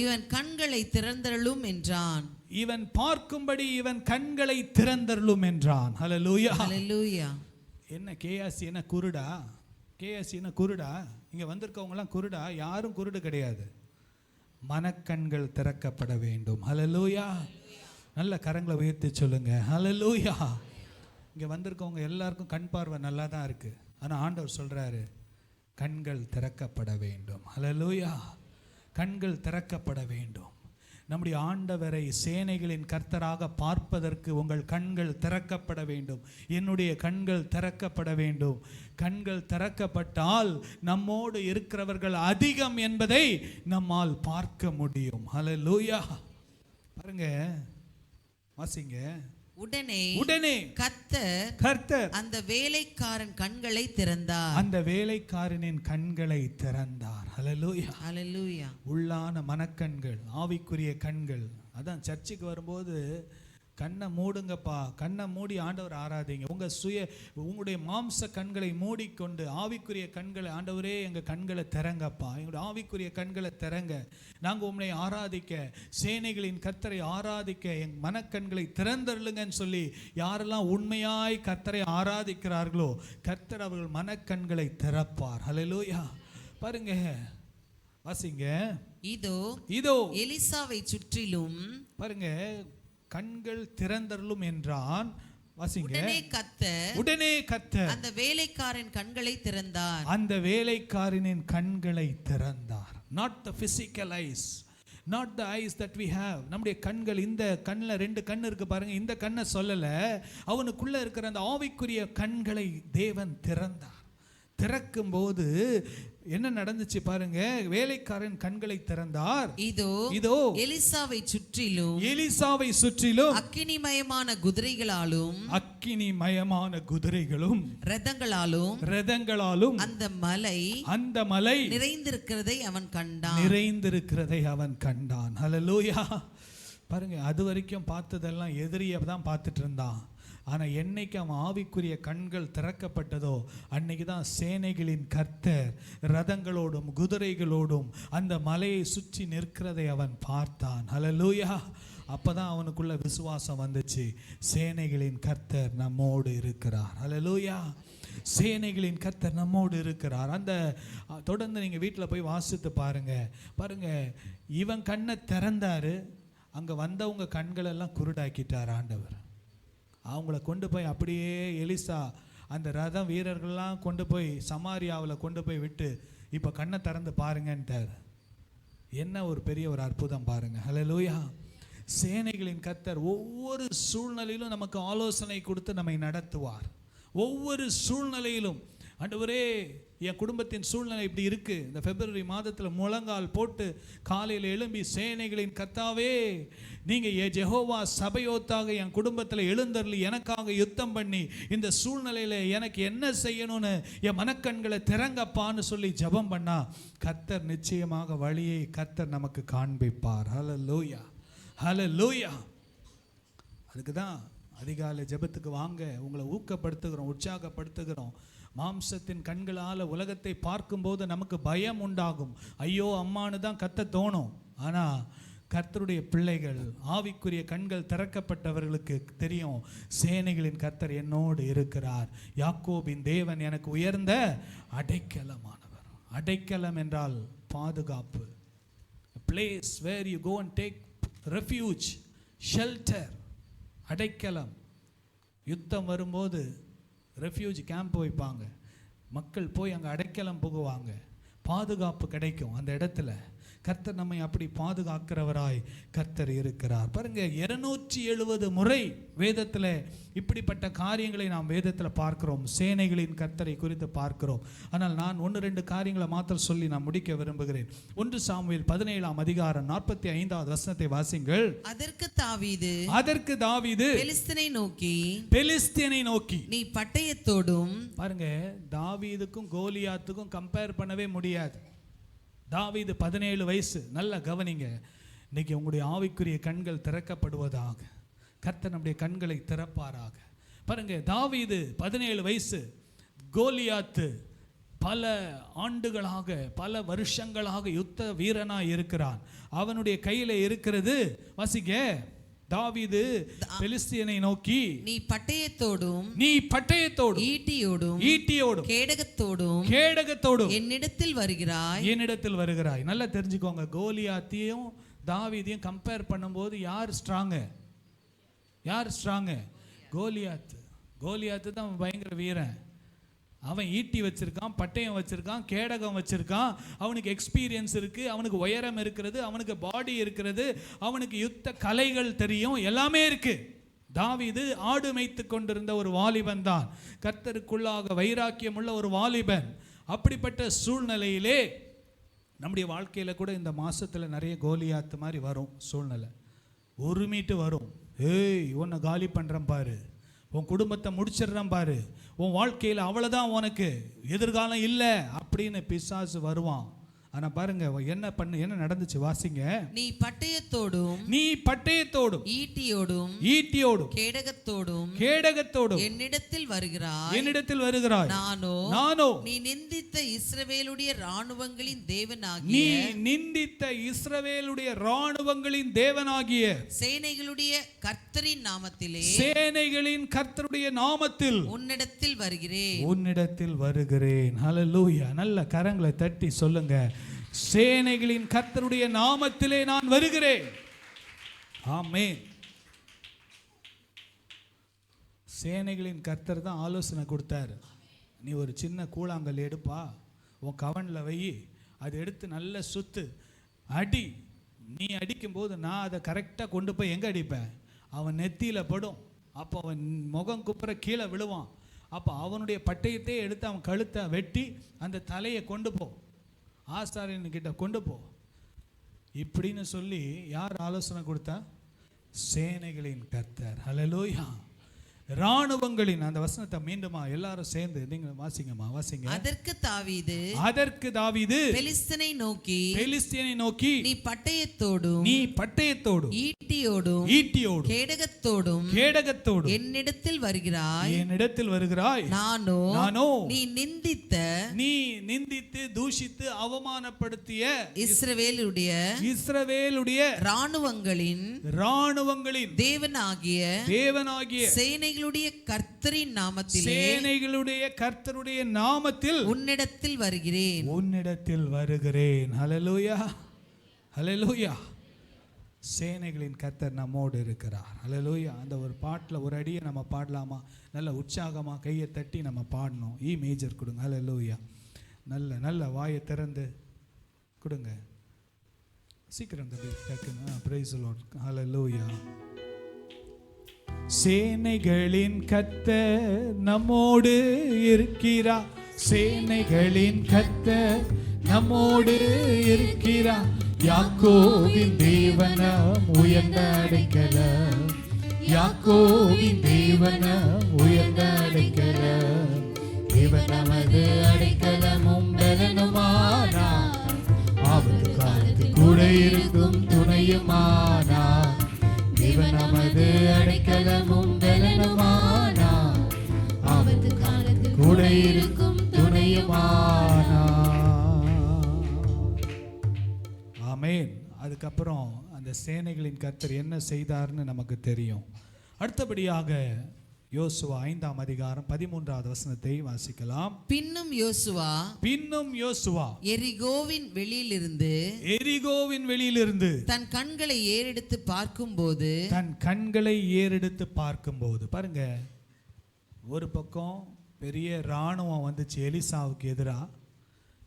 இவன் கண்களை திறந்தருளும் என்றான். இவன் கண்களை திறந்தருளும் என்றான். ஹல்லேலூயா, ஹல்லேலூயா. என்ன கேயாசி என்ன குருடா? குருடா? இங்க வந்திருக்கவங்க எல்லாம் குருடா? யாரும் குருடு கிடையாது. மனக்கண்கள் திறக்கப்பட வேண்டும். ஹல்லேலூயா. நல்ல கரங்களை உயர்த்தி சொல்லுங்க, ஹல்லேலூயா. இங்கே வந்திருக்கவங்க எல்லாருக்கும் கண் பார்வை நல்லா தான் இருக்கு. ஆனால் ஆண்டவர் சொல்றாரு, கண்கள் திறக்கப்பட வேண்டும். ஹல்லேலூயா. கண்கள் திறக்கப்பட வேண்டும். நம்முடைய ஆண்டவரை சேனைகளின் கர்த்தராக பார்ப்பதற்கு உங்கள் கண்கள் திறக்கப்பட வேண்டும். என்னுடைய கண்கள் திறக்கப்பட வேண்டும். கண்கள் திறக்கப்பட்டால் நம்மோடு இருக்கிறவர்கள் அதிகம் என்பதை நம்மால் பார்க்க முடியும். ஹல்லேலூயா. பாருங்க, வாசிங்க. உடனே கர்த்தர் அந்த வேலைக்காரன் கண்களை திறந்தார். அந்த வேலைக்காரனின் கண்களை திறந்தார். ஹல்லேலூயா, ஹல்லேலூயா. உள்ளான மனக்கண்கள், ஆவிக்குரிய கண்கள். அதான் சர்ச்சுக்கு வரும்போது கண்ணை மூடுங்கப்பா, கண்ணை மூடி ஆண்டவர் ஆராதிங்க. உங்களுடைய மாம்ச கண்களை மூடிக்கொண்டு ஆவிக்குரிய கண்களை, ஆண்டவரே எங்கள் கண்களை திறங்கப்பா, எங்களுடைய ஆவிக்குரிய கண்களை திறங்க, நாங்கள் உம்மை ஆராதிக்க, சேனைகளின் கர்த்தரை ஆராதிக்க எங்கள் மனக்கண்களை திறந்தருளுங்கன்னு சொல்லி யாரெல்லாம் உண்மையாய் கர்த்தரை ஆராதிக்கிறார்களோ கர்த்தர் அவர்கள் மனக்கண்களை திறப்பார். ஹல்லேலூயா. பாருங்க, வாசிங்க. இதோ எலிசாவை சுற்றிலும், பாருங்க, கண்கள் திறந்தருளும் என்றான். வாசிங்க. உடனே கர்த்தர் அந்த வேலைக்காரன் கண்களை திறந்தார். அந்த வேலைக்காரனின் கண்களை திறந்தார். Not the physical eyes, not the eyes that we have. நம்முடைய கண்கள், இந்த கண்ணில் 2 கண் இருக்கு பாருங்க, இந்த கண்ணை சொல்லல, அவனுக்குள்ள இருக்கிற அந்த ஆவிக்குரிய கண்களை தேவன் திறந்தார். திறக்கும் போது என்ன நடந்துச்சு பாருங்க? வேலைக்காரன் கண்களை திறந்தார். இதோ எலிசாவை சுற்றிலும் அக்கினிமயமான குதிரைகளும் ரதங்களாலும் அந்த மலை நிறைந்திருக்கிறதை அவன் கண்டான். ஹல்லேலூயா. பாருங்க, அது வரைக்கும் பார்த்ததெல்லாம் எதிரியை தான் பார்த்துட்டு இருந்தான். ஆனால் என்னைக்கு அவன் ஆவிக்குரிய கண்கள் திறக்கப்பட்டதோ அன்னைக்கு தான் சேனைகளின் கர்த்தர் ரதங்களோடும் குதிரைகளோடும் அந்த மலையை சுற்றி நிற்கிறதை அவன் பார்த்தான். ஹல்லேலூயா. அப்பதான் அவனுக்குள்ள விசுவாசம் வந்துச்சு, சேனைகளின் கர்த்தர் நம்மோடு இருக்கிறார். ஹல்லேலூயா. சேனைகளின் கர்த்தர் நம்மோடு இருக்கிறார். அந்த தொடர்ந்து நீங்கள் வீட்டில் போய் வாசித்து பாருங்க. இவன் கண்ணை திறந்தாரு, அங்கே வந்தவங்க கண்களெல்லாம் குருடாக்கிட்டார் ஆண்டவர். அவங்கள கொண்டு போய் அப்படியே எலிசா அந்த ரதம் வீரர்கள்லாம் கொண்டு போய் சமாரியாவில் கொண்டு போய் விட்டு இப்போ கண்ணை திறந்து பாருங்கன்ட்டார். என்ன ஒரு பெரிய ஒரு அற்புதம் பாருங்க. ஹல்லேலூயா. சேனைகளின் கர்த்தர் ஒவ்வொரு சூழ்நிலையிலும் நமக்கு ஆலோசனை கொடுத்து நம்மை நடத்துவார். ஒவ்வொரு சூழ்நிலையிலும் ஆண்டவரே, என் குடும்பத்தின் சூழ்நிலை இப்படி இருக்கு, இந்த பிப்ரவரி மாதத்தில் முழங்கால் போட்டு காலையில் எழும்பி சேனைகளின் கர்த்தாவே, நீங்கள் ஜெகோவா சபையோத்தாக என் குடும்பத்தில் எழுந்தருளி எனக்காக யுத்தம் பண்ணி இந்த சூழ்நிலையில் எனக்கு என்ன செய்யணும்னு என் மனக்கண்களை திறங்கப்பான்னு சொல்லி ஜெபம் பண்ணா கர்த்தர் நிச்சயமாக வழியை கர்த்தர் நமக்கு காண்பிப்பார். ஹல்லேலூயா, ஹல்லேலூயா. அதுக்கு தான் அதிகாலை ஜெபத்துக்கு வாங்க, உங்களை ஊக்கப்படுத்துகிறோம், உற்சாகப்படுத்துகிறோம். மாம்சத்தின் கண்களால் உலகத்தை பார்க்கும்போது நமக்கு பயம் உண்டாகும், ஐயோ அம்மானு தான் கத்த தோணும். ஆனால் கர்த்தருடைய பிள்ளைகள், ஆவிக்குரிய கண்கள் திறக்கப்பட்டவர்களுக்கு தெரியும், சேனைகளின் கர்த்தர் என்னோடு இருக்கிறார். யாக்கோபின் தேவன் எனக்கு உயர்ந்த அடைக்கலமானவர். அடைக்கலம் என்றால் பாதுகாப்பு. place where you go and take refuge, shelter. அடைக்கலம். யுத்தம் வரும்போது ரெஃப்யூஜ் கேம்ப் வைப்பாங்க, மக்கள் போய் அங்கே அடைக்கலம் புகுவாங்க, பாதுகாப்பு கிடைக்கும் அந்த இடத்துல. கர்த்தர் நம்மை அப்படி பாதுகாக்கிறவராய் கர்த்தர் இருக்கிறார். பாருங்க, 270 முறை வேதத்தில் இப்படிப்பட்ட காரியங்களை நாம் வேதத்தில் பார்க்கிறோம். சேனைகளின் கர்த்தரை குறித்து பார்க்கிறோம். ஆனால் நான் 1-2 காரியங்களை மாத்திரம் சொல்லி நான் முடிக்க விரும்புகிறேன். 1 சாமுவேல் 17ஆம் அதிகாரம் 45வது வசனத்தை வாசிங்கள். அதற்கு தாவீது பெலிஸ்தியனை நோக்கி நீ பட்டயத்தோடும். பாருங்க, தாவீதுக்கும் கோலியாத்துக்கும் கம்பேர் பண்ணவே முடியாது. தாவீது 17 வயசு. நல்லா கவனிங்க. இன்னைக்கு உங்களுடைய ஆவிக்குரிய கண்கள் திறக்கப்படுவதாக. கர்த்தர் நம்முடைய கண்களை திறப்பாராக. பாருங்க, தாவீது 17 வயசு. கோலியாத்து பல ஆண்டுகளாக, பல வருஷங்களாக யுத்த வீரனாய் இருக்கிறான். அவனுடைய கையில இருக்கிறது, வாசிக்க, தாவீது பெலிஸ்தியனை நோக்கி நீ பட்டயத்தோடும் ஈட்டியோடும் கேடகத்தோடும் என்னிடத்தில் வருகிறாய். நல்லா தெரிஞ்சுக்கோங்க, கோலியாத்தையும் தாவீதையும் கம்பேர் பண்ணும்போது யார் ஸ்ட்ராங்கு? கோலியாத்து தான் பயங்கர வீரன். அவன் ஈட்டி வச்சிருக்கான், பட்டயம் வச்சிருக்கான், கேடகம் வச்சிருக்கான். அவனுக்கு எக்ஸ்பீரியன்ஸ் இருக்கு, அவனுக்கு உயரம் இருக்கிறது, அவனுக்கு பாடி இருக்கிறது, அவனுக்கு யுத்த கலைகள் தெரியும், எல்லாமே இருக்கு. தாவீது ஆடு மேய்த்து கொண்டிருந்த ஒரு வாலிபன் தான், கர்த்தருக்குள்ளாக வைராக்கியம் உள்ள ஒரு வாலிபன். அப்படிப்பட்ட சூழ்நிலையிலே நம்முடைய வாழ்க்கையில கூட இந்த மாசத்துல நிறைய கோலியாத்து மாதிரி வரும் சூழ்நிலை. உருமிட்டு வரும். ஏய், உன்னை காலி பண்றேன் பாரு, உன் குடும்பத்தை முடிச்சிடுறேன் பாரு, உன் வாழ்க்கையில் அவ்வளோதான், உனக்கு எதிர்காலம் இல்லை அப்படின்னு பிசாசு வருவான். ஆனா பாருங்க என்ன நடந்துச்சு, வாசிங்க. நீ பட்டயத்தோடும் ஈட்டியோடும் கேடகத்தோடும் என்னிடத்தில் வருகிறாய். நானோ நீ நிந்தித்த இஸ்ரவேலுடைய ராணுவங்களின் தேவனாகிய சேனைகளுடைய கர்த்தரின் நாமத்திலே நாமத்தில் உன்னிடத்தில் வருகிறேன். ஹல்லேலூயா. நல்ல கரங்களை தட்டி சொல்லுங்க, சேனைகளின் கர்த்தருடைய நாமத்திலே நான் வருகிறேன். ஆமென். சேனைகளின் கர்த்தர் தான் ஆலோசனை கொடுத்தாரு. நீ ஒரு சின்ன கூழாங்கல் எடுப்பா, உன் கவனில் வை, அதை எடுத்து நல்ல சுத்து அடி. நீ அடிக்கும்போது நான் அதை கரெக்டாக கொண்டு போய் எங்கே அடிப்பேன்? அவன் நெத்தியில் படும். அப்போ அவன் முகம் குப்புற கீழே விழுவான். அப்போ அவனுடைய பட்டயத்தையே எடுத்து அவன் கழுத்தை வெட்டி அந்த தலையை கொண்டு போ, ஆசாரியன்கிட்ட கொண்டு போ இப்படின்னு சொல்லி யார் ஆலோசனை கொடுத்தா? சேனைகளின் கர்த்தர். ஹல்லேலூயா. ராணுவங்களின், அந்த வசனத்தை மீண்டுமா எல்லாரும் சேர்ந்து நீங்க வாசிங்கம்மா, வாசிங்க. அதற்கு தாவீது பெலிஸ்தியனை நோக்கி நீ பட்டயத்தோடும் ஈட்டியோடும் கேடகத்தோடும் என்னிடத்தில் வருகிறாய். நானோ நீ நிந்தித்து தூஷித்து அவமானப்படுத்திய இஸ்ரவேலுடைய ராணுவங்களின் தேவனாகிய சேனைகளுடைய கர்த்தருடைய நாமத்தில் உன்னிடத்தில் வருகிறேன். ஹல்லேலூயா, ஹல்லேலூயா. சேனைகளின் கர்த்தர் நம்மோடு இருக்கிறார். ஹல்லேலூயா. அந்த ஒரு பாட்டில் ஒரு அடியை நம்ம பாடலாமா? நல்ல உற்சாகமாக கையை தட்டி நம்ம பாடணும். ஈ மேஜர் கொடுங்க. ஹல்லேலூயா. நல்ல வாயை திறந்து கொடுங்க. சீக்கிரம் டக்குன்னு. Praise the Lord. ஹல்லேலூயா. சேனைகளின் கர்த்தர் நம்மோடு இருக்கிறார். சேனைகளின் கர்த்தர் நம்மோடு இருக்கிறார். யாக்கோபின் தேவனாம் உயர்ந்த அடைக்கலம், யாக்கோபின் தேவனாம் உயர்ந்த அடைக்கலம். இவர் நமது அடைக்கலமும் பலனுமானார், ஆபத்து காலத்தில் கூட இருக்கும் துணையுமானார். இவர் நமது அடைக்கலமும் பலனுமானார், ஆபத்து காலத்தில் கூட இருக்கும் துணையுமானார். ஆமென். அதுக்கப்புறம் அந்த சேனைகளின் கர்த்தர் என்ன செய்தார்னு நமக்கு தெரியும். அடுத்தபடியாக யோசுவா 5ஆம் அதிகாரம் 13வது வசனத்தை வாசிக்கலாம். பின்னும் யோசுவா எரிகோவின் வெளியிலிருந்து தன் கண்களை ஏறெடுத்து பார்க்கும்போது, பாருங்க, ஒரு பக்கம் பெரிய இராணுவம் வந்துச்சு எலிசாவுக்கு எதிராக.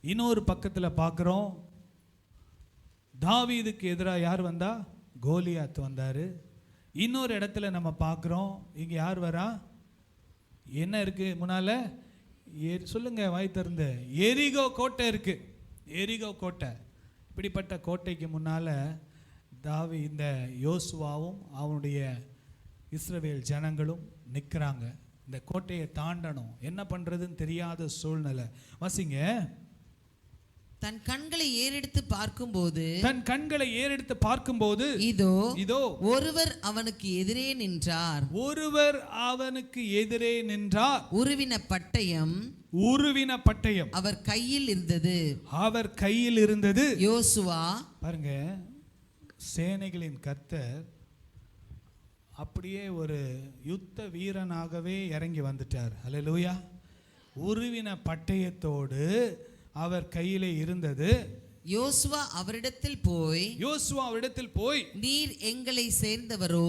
இன்னொரு பக்கத்தில் பார்க்குறோம் தாவீதுக்கு எதிராக யார் வந்தா? கோலியாத் வந்தாரு. இன்னொரு இடத்துல நம்ம பார்க்குறோம், இங்கே யார் வரா? என்ன இருக்கு முன்னால? சொல்லுங்க வாய் திறந்து. எரிகோ கோட்டை இருக்கு. எரிகோ கோட்டை. இப்படிப்பட்ட கோட்டைக்கு முன்னால இந்த யோசுவாவும் அவனுடைய இஸ்ரவேல் ஜனங்களும் நிற்கிறாங்க. இந்த கோட்டையை தாண்டணும், என்ன பண்றதுன்னு தெரியாத சூழ்நிலை. வாசிங்க. தன் கண்களை ஏறெடுத்து பார்க்கும்போது இதோ ஒருவர் அவனுக்கு எதிரே நின்றார். உருவின பட்டயம் அவர் கையில் இருந்தது. யோசுவா பாருங்க, சேனைகளின் கர்த்தர் அப்படியே ஒரு யுத்த வீரனாகவே இறங்கி வந்துட்டார். அல்லேலூயா. உருவின பட்டயத்தோடு அவர் கையிலே இருந்தது. யோசுவா அவரிடத்தில் போய் நீர் எங்களை சேர்ந்தவரோ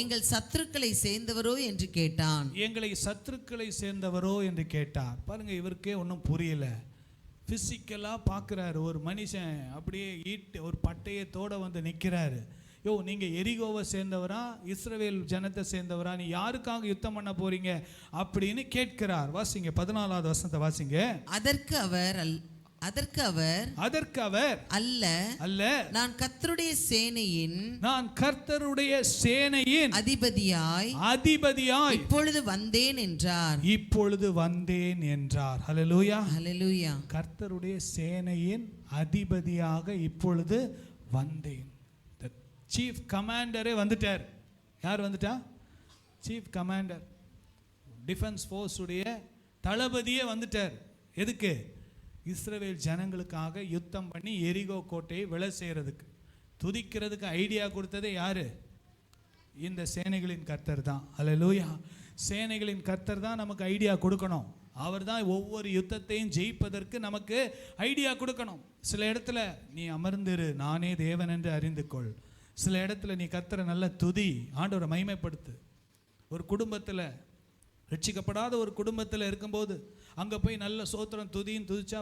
எங்கள் சத்துருக்களை சேர்ந்தவரோ என்று கேட்டான். பாருங்க, இவருக்கே ஒன்றும் புரியல. பிசிக்கலா பார்க்குறாரு. ஒரு மனுஷன் அப்படியே ஒரு பட்டயத்தோட வந்து நிற்கிறாரு. நீங்க எரிகோவை சேர்ந்தவரா, இஸ்ரவேல் ஜனத்தை சேர்ந்தவரா, நீ யாருக்காக யுத்தம் பண்ண போறீங்க அப்படின்னு கேட்கிறார். வாசிங்க 14வது வசனத்தை வாசிங்க. அதற்கு அவர் அல்ல நான் கர்த்தருடைய சேனையின் அதிபதியாய் இப்பொழுது வந்தேன் என்றார். ஹல்லேலூயா, ஹல்லேலூயா. கர்த்தருடைய சேனையின் அதிபதியாக இப்பொழுது வந்தேன். சீஃப் கமாண்டரே வந்துட்டார். யார் வந்துட்டா? சீஃப் கமாண்டர், டிஃபென்ஸ் ஃபோர்ஸ் உடைய தளபதியே வந்துட்டார். எதுக்கு? இஸ்ரவேல் ஜனங்களுக்காக யுத்தம் பண்ணி எரிகோ கோட்டையை விலை செய்யறதுக்கு, துதிக்கிறதுக்கு ஐடியா கொடுத்ததே யாரு? இந்த சேனைகளின் கர்த்தர் தான். அல்லேலூயா. சேனைகளின் கர்த்தர் தான் நமக்கு ஐடியா கொடுக்கணும். அவர் தான் ஒவ்வொரு யுத்தத்தையும் ஜெயிப்பதற்கு நமக்கு ஐடியா கொடுக்கணும். சில இடத்துல நீ அமர்ந்திரு, நானே தேவன் என்று அறிந்து கொள். சில இடத்துல நீ கர்த்தரை நல்ல துதி, ஆண்டவரை மகிமைப்படுத்து. ஒரு குடும்பத்தில், ரட்சிக்கப்படாத ஒரு குடும்பத்தில் இருக்கும்போது அங்கே போய் நல்ல சோத்திரம் துதின்னு துதிச்சா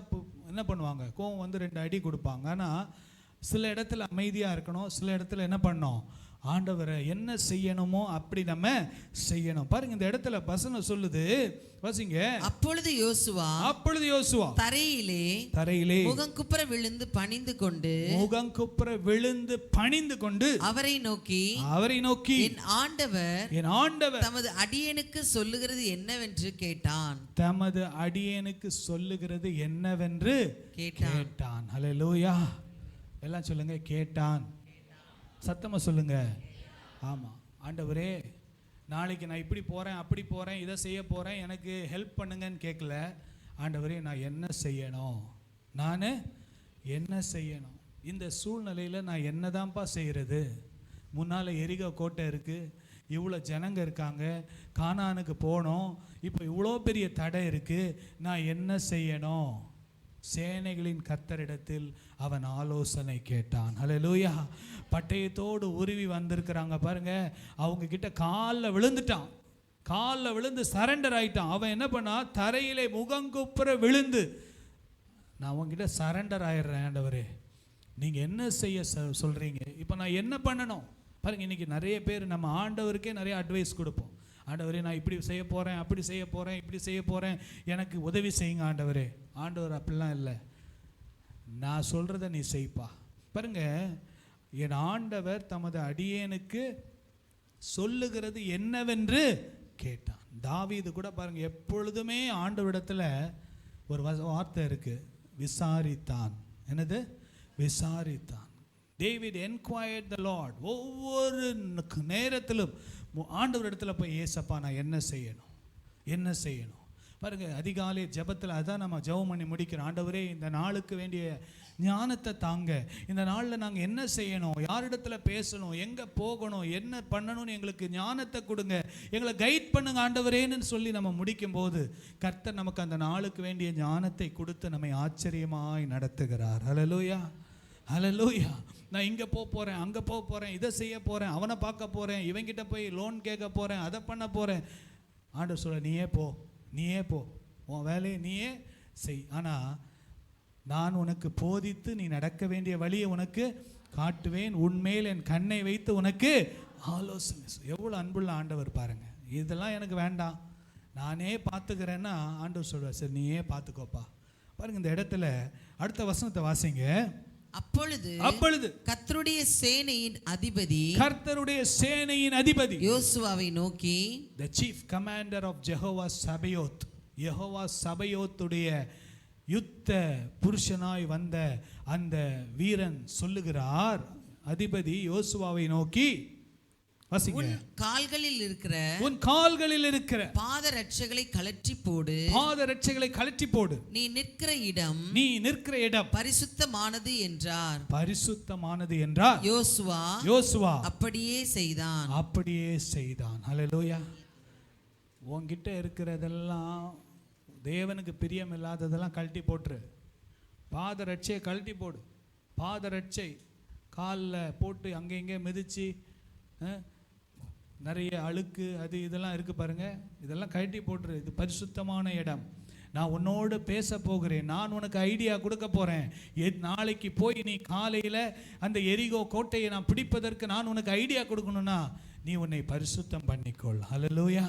என்ன பண்ணுவாங்க? கோவம் வந்து 2 அடி கொடுப்பாங்க. ஆனால் சில இடத்துல அமைதியாக இருக்கணும். சில இடத்துல என்ன பண்ணணும்? ஆண்டவரை என்ன செய்யணுமோ அப்படி நம்ம செய்யணும். பாருங்க, இந்த இடத்துல வசனம் சொல்லுது, வாசிங்க. அப்பொழுது யோசுவா தரையிலே முகங்குப்புற விழுந்து பணிந்து கொண்டு அவரை நோக்கி என் ஆண்டவர் தமது அடியேனுக்கு சொல்லுகிறது என்னவென்று கேட்டான். ஹல்லேலூயா. எல்லாம் சொல்லுங்க, கேட்டான். சத்தமா சொல்லுங்க. ஆமா, ஆண்டவரே நாளைக்கு நான் இப்படி போறேன், அப்படி போறேன், இதை செய்ய போறேன், எனக்கு ஹெல்ப் பண்ணுங்கன்னு கேட்கல. ஆண்டவரே நான் என்ன செய்யணும்? இந்த சூழ்நிலையில் நான் என்னதான்ப்பா செய்யறது? முன்னால் எரிகோ கோட்டை இருக்கு, இவ்வளோ ஜனங்க இருக்காங்க, கானானுக்கு போனோம், இப்போ இவ்வளோ பெரிய தடை இருக்கு, நான் என்ன செய்யணும்? சேனைகளின் கர்த்தரிடத்தில் அவன் ஆலோசனை கேட்டான். ஹல்லேலூயா. பட்டயத்தோடு உருவி வந்திருக்கிறாங்க பாருங்க, அவங்க கிட்ட காலில் விழுந்து சரண்டர் ஆயிட்டான். அவன் என்ன பண்ணா? தரையிலே முகங்குப்புற விழுந்து, நான் அவங்ககிட்ட சரண்டர் ஆயிடுறேன் ஆண்டவரே, நீங்கள் என்ன செய்ய சொல்கிறீங்க, இப்போ நான் என்ன பண்ணணும்? பாருங்க, இன்னைக்கு நிறைய பேர் நம்ம ஆண்டவருக்கே நிறைய அட்வைஸ் கொடுப்போம். ஆண்டவரே நான் இப்படி செய்ய போகிறேன், அப்படி செய்ய போகிறேன், இப்படி செய்ய போகிறேன், எனக்கு உதவி செய்யுங்க ஆண்டவரே. ஆண்டவர் அப்படிலாம் இல்லை, நான் சொல்கிறத நீ செய்ப்பா. பாருங்க, என் ஆண்டவர் தமது அடியேனுக்கு சொல்லுகிறது என்னவென்று கேட்டான். தாவீது கூட பாருங்க, எப்பொழுதுமே ஆண்டவரிடத்துல ஒரு வார்த்தை இருக்கு, விசாரித்தான். என்னது? விசாரித்தான். David inquired the Lord. ஒவ்வொரு நேரத்திலும் ஆண்டவர் இடத்துல போய், ஏசப்பா நான் என்ன செய்யணும்? பாருங்க, அதிகாலை ஜெபத்தில் அதான் நம்ம ஜெபம் பண்ணி முடிக்கிறோம். ஆண்டவரே இந்த நாளுக்கு வேண்டிய ஞானத்தை தாங்க, இந்த நாளில் நாங்கள் என்ன செய்யணும், யாரிடத்துல பேசணும், எங்கே போகணும், என்ன பண்ணணும்னு எங்களுக்கு ஞானத்தை கொடுங்க, எங்களை கைட் பண்ணுங்க ஆண்டவரேன்னு சொல்லி நம்ம முடிக்கும் போது கர்த்தர் நமக்கு அந்த நாளுக்கு வேண்டிய ஞானத்தை கொடுத்து நம்மை ஆச்சரியமாய் நடத்துகிறார். ஹல்லேலூயா, ஹல்லேலூயா. நான் இங்கே போகிறேன், அங்கே போகிறேன், இதை செய்ய போகிறேன், அவனை பார்க்க போகிறேன், இவங்கிட்ட போய் லோன் கேட்க போகிறேன், அதை பண்ண போகிறேன். ஆண்டவர் சொல்ல, நீயே போ, உன் வேலையை நீயே செய். ஆனால் நான் உனக்கு போதித்து நீ நடக்க வேண்டிய வழியை உனக்கு காட்டுவேன், உன்மேல் என் கண்ணை வைத்து உனக்கு ஆலோசனை. எவ்வளோ அன்புள்ள ஆண்டவர் பாருங்க. இதெல்லாம் எனக்கு வேண்டாம், நானே பார்த்துக்கிறேன்னா ஆண்டவர் சொல்வார், சரி நீயே பார்த்துக்கோப்பா. பாருங்க இந்த இடத்துல அடுத்த வசனத்தை வாசிங்க. அப்பொழுது கர்த்தருடைய சேனையின் அதிபதி யோசுவாவை நோக்கி, the chief commander of Jehovah Sabaoth, Jehovah சபையோத்துடைய யுத்த புருஷனாய் வந்த அந்த வீரன் சொல்லுகிறார், அதிபதி யோசுவாவை நோக்கி, வாசிங்க. உன் கால்களில் இருக்கிற பாதரட்சைகளை கழற்றி போடு, நீ நிற்கிற இடம் பரிசுத்தமானது என்றார். யோசுவா அப்படியே செய்தான். ஹல்லேலூயா. உன்கிட்ட இருக்கிறதெல்லாம் தேவனுக்கு பிரியம் இல்லாததெல்லாம் கழட்டி போட்டுரு. பாதரட்சையை கழட்டி போடு. பாதரட்சை காலில் போட்டு அங்கே இங்கே மிதிச்சு நிறைய அழுக்கு அது இதெல்லாம் இருக்கு பாருங்க, இதெல்லாம் கழட்டி போட்டுரு. இது பரிசுத்தமான இடம். நான் உன்னோடு பேச போகிறேன், நான் உனக்கு ஐடியா கொடுக்க போறேன். நாளைக்கு போய் நீ காலையில் அந்த எரிகோ கோட்டையை நான் பிடிப்பதற்கு நான் உனக்கு ஐடியா கொடுக்கணும்னா நீ உன்னை பரிசுத்தம் பண்ணிக்கொள். ஹல்லேலூயா.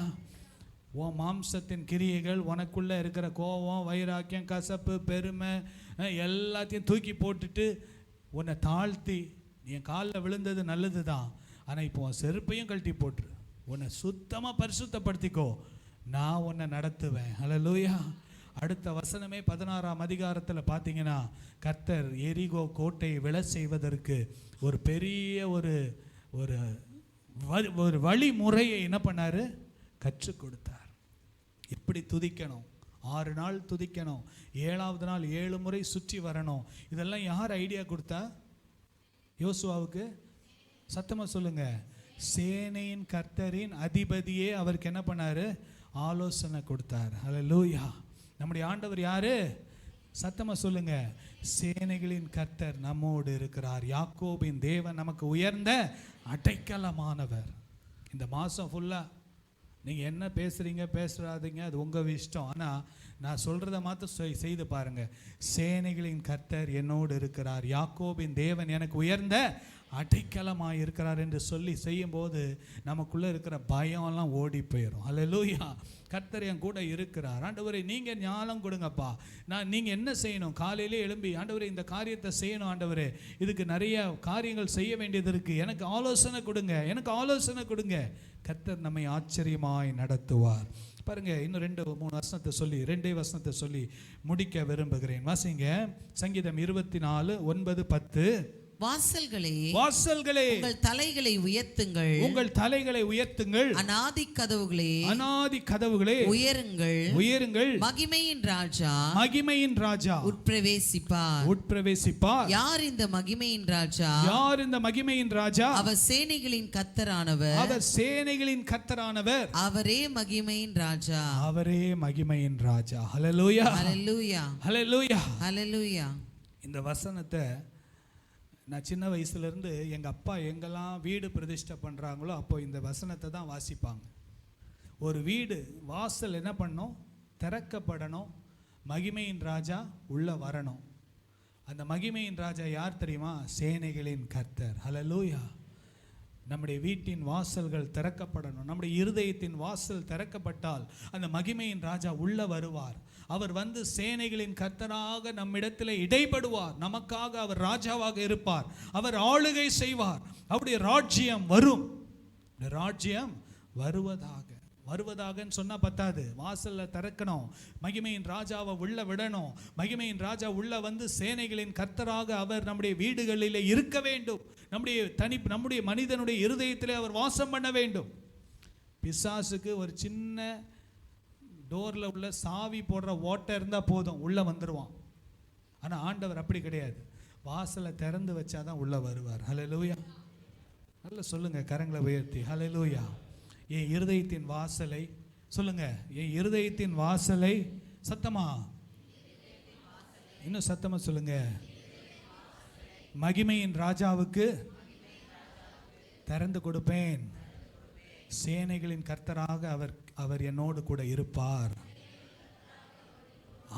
உன் மாம்சத்தின் கிரியைகள், உனக்குள்ளே இருக்கிற கோபம், வைராக்கியம், கசப்பு, பெருமை எல்லாத்தையும் தூக்கி போட்டுட்டு உன்னை தாழ்த்தி, நீ என் காலில் விழுந்தது நல்லது தான், ஆனால் இப்போ உன் செருப்பையும் கழட்டி போட்டுரு. உன்னை சுத்தமாக பரிசுத்தப்படுத்திக்கோ, நான் உன்னை நடத்துவேன். ஹல்லேலூயா. அடுத்த வசனமே 16ஆம் அதிகாரத்தில் பார்த்தீங்கன்னா, கர்த்தர் எரிகோ கோட்டையை விழ செய்வதற்கு ஒரு பெரிய ஒரு வழிமுறையை என்ன பண்ணார், கற்றுக் கொடுத்தார். எப்படி துதிக்கணும், 6 நாள் துதிக்கணும், 7ஆவது நாள் 7 முறை சுற்றி வரணும். இதெல்லாம் யார் ஐடியா கொடுத்தா? யோசுவாவுக்கு. சத்தமா சொல்லுங்க. சேனையின் கர்த்தரின் அதிபதியே அவருக்கு என்ன பண்ணாரு, ஆலோசனை கொடுத்தார். ஹல்லேலூயா. நம்முடைய ஆண்டவர் யாரு? சத்தமா சொல்லுங்க. சேனைகளின் கர்த்தர் நம்மோடு இருக்கிறார். யாக்கோபின் தேவன் நமக்கு உயர்ந்த அடைக்கலமானவர். இந்த மாதம் ஃபுல்லாக நீங்கள் என்ன பேசுகிறீங்க பேசுறாதீங்க அது உங்கள் இஷ்டம், ஆனால் நான் சொல்கிறத மாத்திரம் செய்து பாருங்கள். சேனைகளின் கர்த்தர் என்னோடு இருக்கிறார், யாக்கோபின் தேவன் எனக்கு உயர்ந்த அடைக்கலமாக இருக்கிறார் என்று சொல்லி செய்யும்போது நமக்குள்ளே இருக்கிற பயம்லாம் ஓடி போயிடும். ஹல்லேலூயா. கர்த்தர் என் கூட இருக்கிறார். ஆண்டவரே நீங்கள் ஞானம் கொடுங்கப்பா. நீங்கள் என்ன செய்யணும், காலையிலே எழும்பி ஆண்டவரே இந்த காரியத்தை செய்யணும், ஆண்டவரே இதுக்கு நிறைய காரியங்கள் செய்ய வேண்டியது இருக்குது, எனக்கு ஆலோசனை கொடுங்க. கர்த்தர் நம்மை ஆச்சரியமாய் நடத்துவார். பாருங்க, இன்னும் 2-3 வசனத்தை சொல்லி 2 வசனத்தை சொல்லி முடிக்க விரும்புகிறேன். வாசிங்க. சங்கீதம் 24:9-10. வாசல்களே உங்கள் தலைகளை உயர்த்துங்கள், அநாதி கதவுகளே உயருங்கள், மகிமையின் ராஜா உட்பிரவேசிப்பார். யார் இந்த மகிமையின் ராஜா? அவர் சேனைகளின் கர்த்தரானவர், அவரே மகிமையின் ராஜா. ஹல்லேலூயா. இந்த வசனத்தை நான் சின்ன வயசுலேருந்து எங்கள் அப்பா எங்கெல்லாம் வீடு பிரதிஷ்டை பண்ணுறாங்களோ அப்போ இந்த வசனத்தை தான் வாசிப்பாங்க. ஒரு வீடு வாசல் என்ன பண்ணணும், திறக்கப்படணும், மகிமையின் ராஜா உள்ளே வரணும். அந்த மகிமையின் ராஜா யார் தெரியுமா? சேனைகளின் கர்த்தர். ஹல்லேலூயா. நம்முடைய வீட்டின் வாசல்கள் திறக்கப்படணும். நம்முடைய இருதயத்தின் வாசல் திறக்கப்பட்டால் அந்த மகிமையின் ராஜா உள்ள வருவார். அவர் வந்து சேனைகளின் கர்த்தராக நம்மிடத்தில் இடைப்படுவார். நமக்காக அவர் ராஜாவாக இருப்பார். அவர் ஆளுகை செய்வார். அவருடைய ராஜ்யம் வரும். ராஜ்யம் வருவதாகன்னு சொன்னா பத்தாது, வாசல்ல திறக்கணும், மகிமையின் ராஜாவை உள்ள விடணும். மகிமையின் ராஜா உள்ள வந்து சேனைகளின் கர்த்தராக அவர் நம்முடைய வீடுகளில் இருக்க வேண்டும். நம்முடைய மனிதனுடைய இருதயத்திலே அவர் வாசம் பண்ண வேண்டும். பிசாசுக்கு ஒரு சின்ன டோர்ல உள்ள சாவி போடுற ஓட்டை இருந்தால் போதும், உள்ள வந்துடுவான். ஆனால் ஆண்டவர் அப்படி கிடையாது, வாசலை திறந்து வச்சாதான் உள்ள வருவார். ஹல்லேலூயா. நல்லா சொல்லுங்க, கரங்களை உயர்த்தி ஹல்லேலூயா. என் இருதயத்தின் வாசலை சொல்லுங்க, என் இருதயத்தின் வாசலை சத்தமா, இன்னும் சத்தமா சொல்லுங்க, மகிமையின் ராஜாவுக்கு திறந்து கொடுப்பேன். சேனைகளின் கர்த்தராக அவர் என்னோடு கூட இருப்பார்.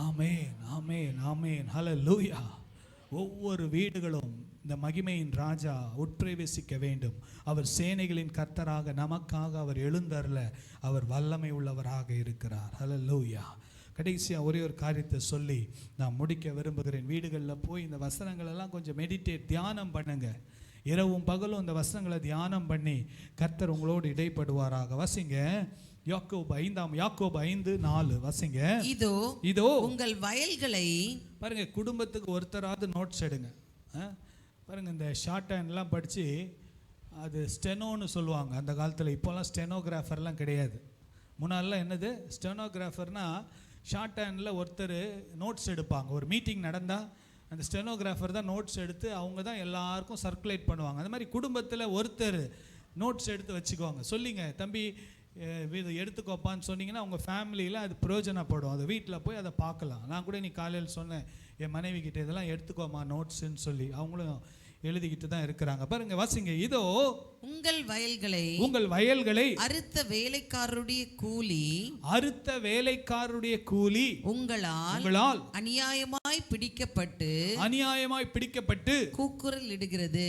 ஆம். ஆமென், ஆமென், ஆமென். ஹல்லேலூயா. ஒவ்வொரு வீடுகளும் இந்த மகிமையின் ராஜா உட்பிரவேசிக்க வேண்டும். அவர் சேனைகளின் கர்த்தராக நமக்காக அவர் எழுந்தருள அவர் வல்லமை உள்ளவராக இருக்கிறார். ஹல்லேலூயா. கடைசியாக ஒரே ஒரு காரியத்தை சொல்லி நான் முடிக்க விரும்புகிறேன். வீடுகளில் போய் இந்த வசனங்கள் எல்லாம் கொஞ்சம் மெடிடேட், தியானம் பண்ணுங்க. இரவும் பகலும் இந்த வசனங்களை தியானம் பண்ணி கர்த்தர் உங்களோடு இடைப்படுவாராக. வசிங்க யாக்கோபு 5:4 வசிங்க. இதோ உங்கள் வயல்களை பாருங்க, குடும்பத்துக்கு ஒருத்தராவது நோட்ஸ் எடுங்க. பாருங்க, இந்த ஷார்ட் ஹேண்ட்லாம் படித்து அது ஸ்டெனோன்னு சொல்லுவாங்க அந்த காலத்தில். இப்போல்லாம் ஸ்டெனோகிராஃபர்லாம் கிடையாது. முன்னாடிலாம் என்னது ஸ்டெனோகிராஃபர்னா ஷார்ட் ஹேண்டில் ஒருத்தர் நோட்ஸ் எடுப்பாங்க. ஒரு மீட்டிங் நடந்தால் அந்த ஸ்டெனோகிராஃபர் தான் நோட்ஸ் எடுத்து அவங்க தான் எல்லாருக்கும் சர்க்குலேட் பண்ணுவாங்க. அந்த மாதிரி குடும்பத்தில் ஒருத்தர் நோட்ஸ் எடுத்து வச்சுக்குவாங்க. சொல்லிங்க, தம்பி இது எடுத்துக்கோப்பான்னு சொன்னீங்கன்னா உங்கள் ஃபேமிலியில் அது பிரயோஜனப்படும். அது வீட்டில் போய் அதை பார்க்கலாம். நான் கூட நீ காலையில் சொன்னேன் என் மனைவி கிட்ட, இதெல்லாம் எடுத்துக்கோமா நோட்ஸுன்னு சொல்லி. அவங்களும் எழுதிக்கிட்டு தான் இருக்கிறாங்க. பாருங்க, வாசிங்க. இதோ உங்கள் வயல்களை அறுத்த வேலைக்காரருடைய கூலி உங்களால் அநியாயமாய் பிடிக்கப்பட்டு கூக்குரல் இடுகிறது.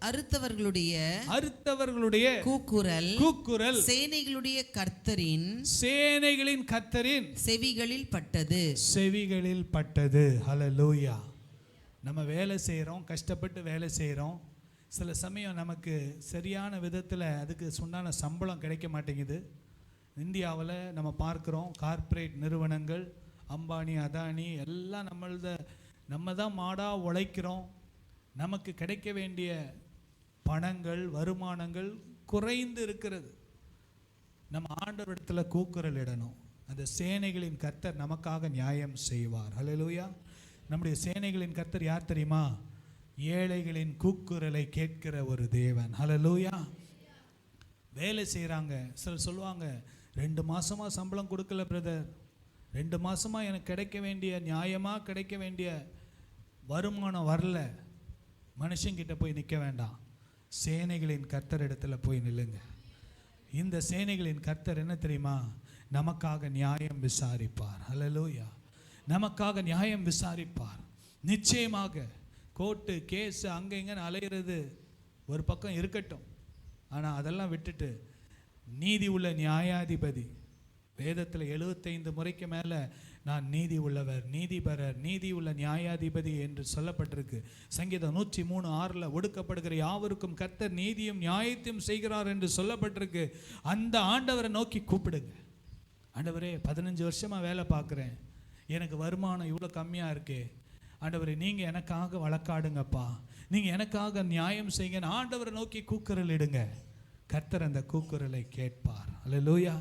அறுத்தவர்களுடைய கூக்குரல் சேனைகளின் கர்த்தரின் செவிகளில் பட்டது. ஹல்லேலூயா. நம்ம வேலை செய்கிறோம், கஷ்டப்பட்டு வேலை செய்கிறோம். சில சமயம் நமக்கு சரியான விதத்தில் அதுக்கு சொன்னான சம்பளம் கிடைக்க மாட்டேங்குது. இந்தியாவில் நம்ம பார்க்குறோம், கார்ப்பரேட் நிறுவனங்கள், அம்பானி, அதானி எல்லாம் நம்ம தான் மாடாக உழைக்கிறோம். நமக்கு கிடைக்க வேண்டிய பணங்கள், வருமானங்கள் குறைந்து இருக்கிறது. நம்ம ஆண்டவரிடத்தில் கூக்குரல் இடணும். அந்த சேனைகளின் கர்த்தர் நமக்காக நியாயம் செய்வார். ஹல்லேலூயா. நம்முடைய சேனைகளின் கர்த்தர் யார் தெரியுமா? ஏழைகளின் கூக்குரலை கேட்கிற ஒரு தேவன். ஹல்லேலூயா. வேலை செய்கிறாங்க. சிலர் சொல்லுவாங்க, 2 மாதமாக சம்பளம் கொடுக்கல பிரதர், 2 மாதமாக எனக்கு கிடைக்க வேண்டிய நியாயமாக கிடைக்க வேண்டிய வருமானம் வரல. மனுஷங்கிட்ட போய் நிற்க வேண்டாம், சேனைகளின் கர்த்தர் இடத்துல போய் நில்லுங்க. இந்த சேனைகளின் கர்த்தர் என்ன தெரியுமா? நமக்காக நியாயம் விசாரிப்பார். ஹல்லேலூயா. நமக்காக நியாயம் விசாரிப்பார். நிச்சயமாக கோர்ட்டு கேஸ் அங்கே இங்கன்னு அலையிறது ஒரு பக்கம் இருக்கட்டும். ஆனால் அதெல்லாம் விட்டுட்டு நீதி உள்ள நியாயாதிபதி, வேதத்தில் 75 முறைக்கு மேலே நான் நீதி உள்ளவர், நீதிபரர், நீதி உள்ள நியாயாதிபதி என்று சொல்லப்பட்டிருக்கு. சங்கீதம் 103:6 ஒடுக்கப்படுகிற யாவருக்கும் கர்த்தர் நீதியும் நியாயத்தையும் செய்கிறார் என்று சொல்லப்பட்டிருக்கு. அந்த ஆண்டவரை நோக்கி கூப்பிடுங்க. ஆண்டவரே, 15 வருஷமாக வேலை பார்க்குறேன், எனக்கு வருமானம் இவ்வளோ கம்மியாக இருக்கே, ஆண்டவரே நீங்கள் எனக்காக வழக்காடுங்கப்பா, நீங்கள் எனக்காக நியாயம் செய்யுங்க. ஆண்டவரை நோக்கி கூக்குரல் இடுங்க. கர்த்தர் அந்த கூக்குரலை கேட்பார். அல்லேலூயா.